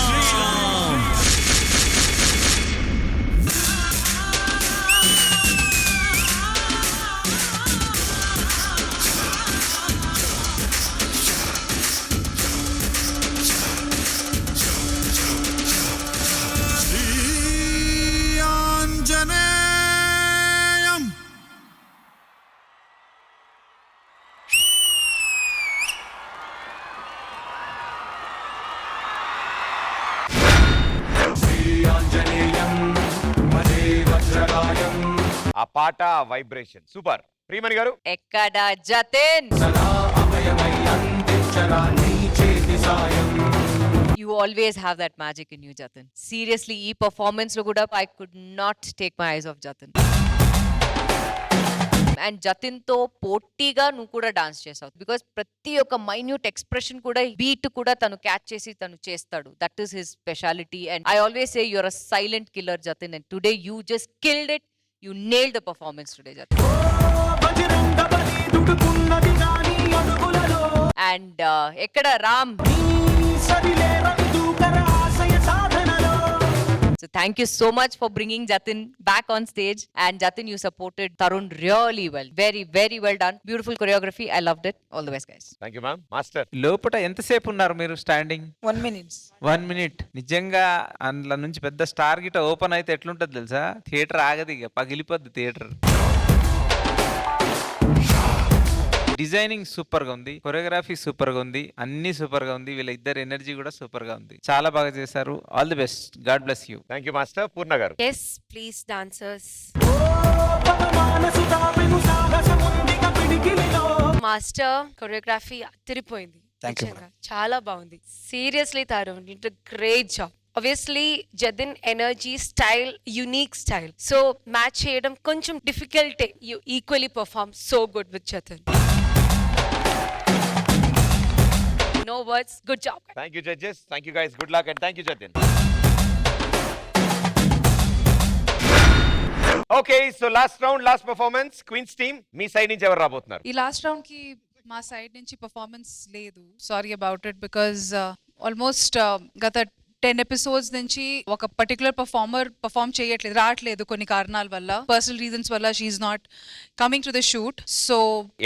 [SPEAKER 1] ఆ పాట వైబ్రేషన్ సూపర్. ప్రియమణి గారు
[SPEAKER 2] ఎక్కడ Jatin? You always have that magic in you, Jatin. Seriously, ఈ performance లో కూడా I could not take my eyes off Jatin. And Jatin తో పోటీగా నువ్వు కూడా డాన్స్ చేసావు బికాస్ ప్రతి ఒక్క మైన్యూట్ ఎక్స్ప్రెషన్ కూడా బీట్ కూడా తను క్యాచ్ చేసి తను చేస్తాడు. That is his speciality and I always say you're a silent killer Jatin and today you just killed it. You nailed the performance today Jatin. And ఎక్కడ Ram? So thank you so much for bringing Jatin back on stage. And Jatin, you supported Tarun really well. Very, very well done. Beautiful choreography. I loved it. All the best, guys.
[SPEAKER 1] Thank you ma'am. Master
[SPEAKER 6] లోపల ఎంతసేపు ఉన్నారు మీరు standing?
[SPEAKER 12] 1 minute.
[SPEAKER 6] 1 minute. నిజంగా అందులో నుంచి పెద్ద star గిట open అయితే ఎట్లుంటది తెలుసా? థియేటర్ ఆగదు, ఇక పగిలిపోద్ది థియేటర్. డిజైనింగ్ సూపర్ గా ఉంది, కొరియోగ్రఫీ సూపర్ గా ఉంది, అన్ని సూపర్ గా ఉంది. వీళ్ళ ఇద్దరు ఎనర్జీ కూడా సూపర్ గా ఉంది. చాలా బాగా చేశారు. All the best. God bless you.
[SPEAKER 1] Thank you master. Purna garu.
[SPEAKER 7] Yes, please dancers. Master choreography అదిరిపోయింది.
[SPEAKER 12] Thank you,
[SPEAKER 7] నిజంగా చాలా బాగుంది. Seriously Tarun, you did great job. Obviously, Jatin energy, style, unique style. So match చేయడం కొంచెం difficult. You equally perform so good with Jatin. No words. Good job.
[SPEAKER 1] Thank you judges. Thank you guys. Good luck and thank you Jatin. Okay, so last round, last performance. Queens team మీ side నుంచి ఎవరు రాబోతున్నారు?
[SPEAKER 14] ఈ last round కి మా side నుంచి performance లేదు. Sorry about it because almost గత 10 ఎపిసోడ్స్ నుంచి ఒక పర్టికులర్ పర్ఫామ్ చేయట్లేదు, రావట్లేదు కొన్ని కారణాల వల్ల, పర్సనల్ రీజన్స్ వల్ల she's not coming to the shoot. So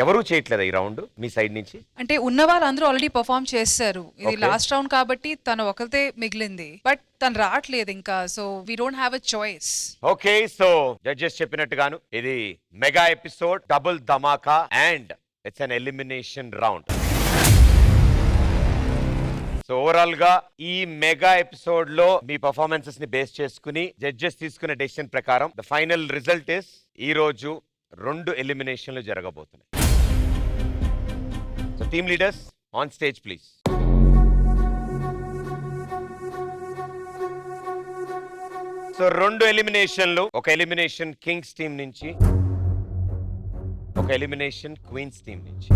[SPEAKER 1] ఎవరు చేయట్లేదా ఈ రౌండ్ మీ సైడ్ నుంచి?
[SPEAKER 14] అంటే ఉన్న వాళ్ళందరూ ఆల్రెడీ పర్ఫామ్ చేస్తారు. ఇది లాస్ట్ రౌండ్ కాబట్టి తను ఒకరితే మిగిలింది, బట్ తను రావట్లేదు ఇంకా. So we don't have a choice.
[SPEAKER 1] Okay, so judges చెప్పినట్టుగాను ఇది mega episode, double dhamaka and it's an elimination round. So overall గా ఈ మెగా ఎపిసోడ్ లో మీ పర్ఫార్మెన్సెస్ ని బేస్ చేసుకుని జడ్జెస్ తీసుకునే డెసిషన్ ప్రకారం ద ఫైనల్ రిజల్ట్ ఇస్ ఈ రోజు 2 ఎలిమినేషన్లు జరగబోతున్నాయి. So team leaders on stage please. So 2 ఎలిమినేషన్లు, ఒక ఎలిమినేషన్ కింగ్స్ టీం నుంచి, ఒక ఎలిమినేషన్ క్వీన్స్ టీం నుంచి.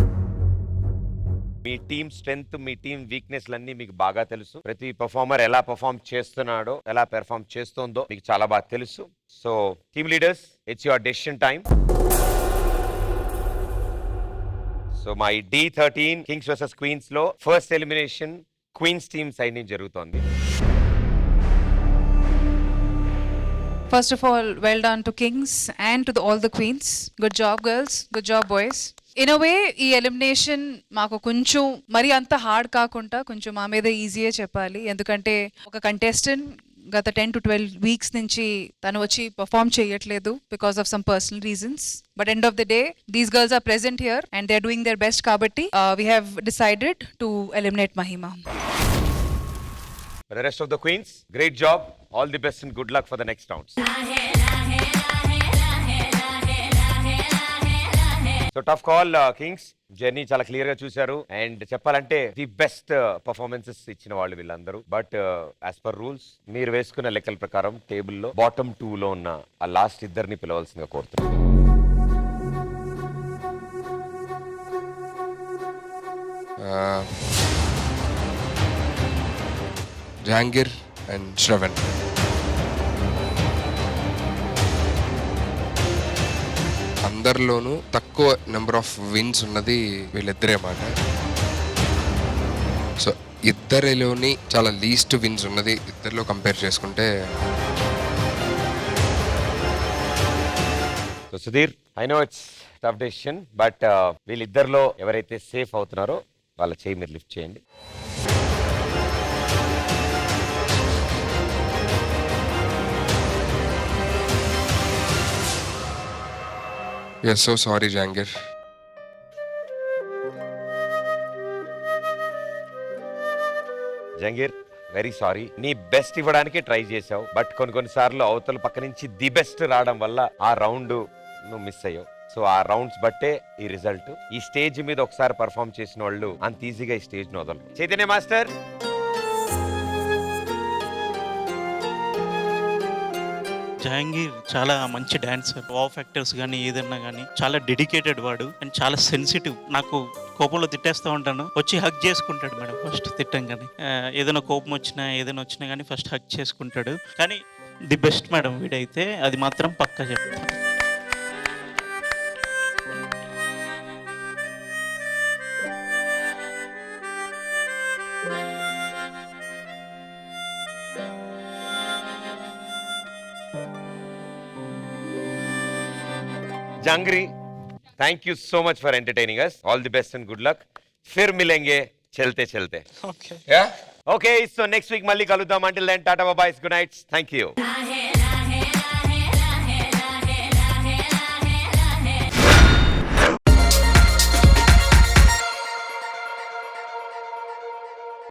[SPEAKER 1] మీ టీమ్ స్ట్రెంగ్త్, మీ టీమ్ వీక్నెస్ లన్నీ మీకు బాగా తెలుసు. ప్రతి పర్ఫార్మర్ ఎలా పర్ఫార్మ్ చేస్తున్నాడో, ఎలా పెర్ఫార్మ్ చేస్తుందో మీకు చాలా బాగా తెలుసు. So team leaders, it's your decision time. So మా ఈ D13 కింగ్స్ వర్సెస్ క్వీన్స్ లో first elimination queens team side నుంచి జరుగుతోంది.
[SPEAKER 14] First of all, well done to Kings and to all the Queens. Good job, girls. Good job, boys. In a way, ఈ elimination మాకు కొంచెం మరి అంత hard కాకుండా కొంచెం మా మీద ఈజీయే చెప్పాలి. ఎందుకంటే ఒక కంటెస్టెంట్ గత 10 to 12 వీక్స్ నుంచి తను వచ్చి పర్ఫామ్ చేయట్లేదు because of some personal reasons. But end of the day these girls are present here and they are doing their best కాబట్టి we have decided to eliminate Mahima.
[SPEAKER 1] For the rest of the queens, great job. All the best and good luck for the next rounds. So so tough call Kings. Journey చాలా clear గా చూశారు and చెప్పాలంటే the best performances ఇచ్చిన వాళ్ళు వీళ్ళందరూ. But as per rules మీరు వేసుకున్న లెక్కల ప్రకారం టేబుల్లో బాటమ్ 2 లో ఉన్న ఆ లాస్ట్ ఇద్దరిని పిలవాల్సిందిగా కోరుతున్నాను.
[SPEAKER 15] జహాంగీర్ అండ్ శ్రవణ్. అందరిలోనూ తక్కువ నెంబర్ ఆఫ్ విన్స్ ఉన్నది వీళ్ళిద్దరే మాట. సో ఇద్దరిలోని చాలా లీస్ట్ విన్స్ ఉన్నది ఇద్దరిలో కంపేర్ చేసుకుంటే.
[SPEAKER 1] So Sudheer, I know it's tough decision, but వీళ్ళిద్దరిలో ఎవరైతే సేఫ్ అవుతున్నారో వాళ్ళ చేయి మీరు లిఫ్ట్ చేయండి.
[SPEAKER 15] Yes, so sorry, Jahangir.
[SPEAKER 1] Jangir, very sorry. నీ బెస్ట్ ఇవ్వడానికి ట్రై చేసావు, బట్ కొన్నిసార్లు అవతల పక్క నుంచి ది బెస్ట్ రావడం వల్ల ఆ రౌండ్ నువ్వు మిస్ అయ్యావు. సో ఆ రౌండ్స్ బట్టే ఈ రిజల్ట్. ఈ స్టేజ్ మీద ఒకసారి పర్ఫామ్ చేసిన వాళ్ళు అంత ఈజీగా ఈ స్టేజ్ ను వదలరు. చైతన్య మాస్టర్.
[SPEAKER 4] జహాంగీర్ చాలా మంచి డాన్సర్. వావ్ ఫ్యాక్టర్స్ కానీ ఏదన్నా కానీ చాలా డెడికేటెడ్ వాడు అండ్ చాలా సెన్సిటివ్. నాకు కోపంలో తిట్టేస్తూ ఉంటాను, వచ్చి హగ్ చేసుకుంటాడు మేడం ఫస్ట్ తిట్టంగానే. ఏదైనా కోపం వచ్చినా ఏదైనా వచ్చినా కానీ ఫస్ట్ హగ్ చేసుకుంటాడు. కానీ ది బెస్ట్ మేడం వీడైతే, అది మాత్రం పక్కా చెప్తాను.
[SPEAKER 1] Jangri, thank you so much for entertaining us. All the best and good luck. फिर मिलेंगे चलते चलते.
[SPEAKER 4] Okay.
[SPEAKER 1] Yeah. Okay. So next week malli kaludam. Until then, tata bye bye. Good night. Thank you.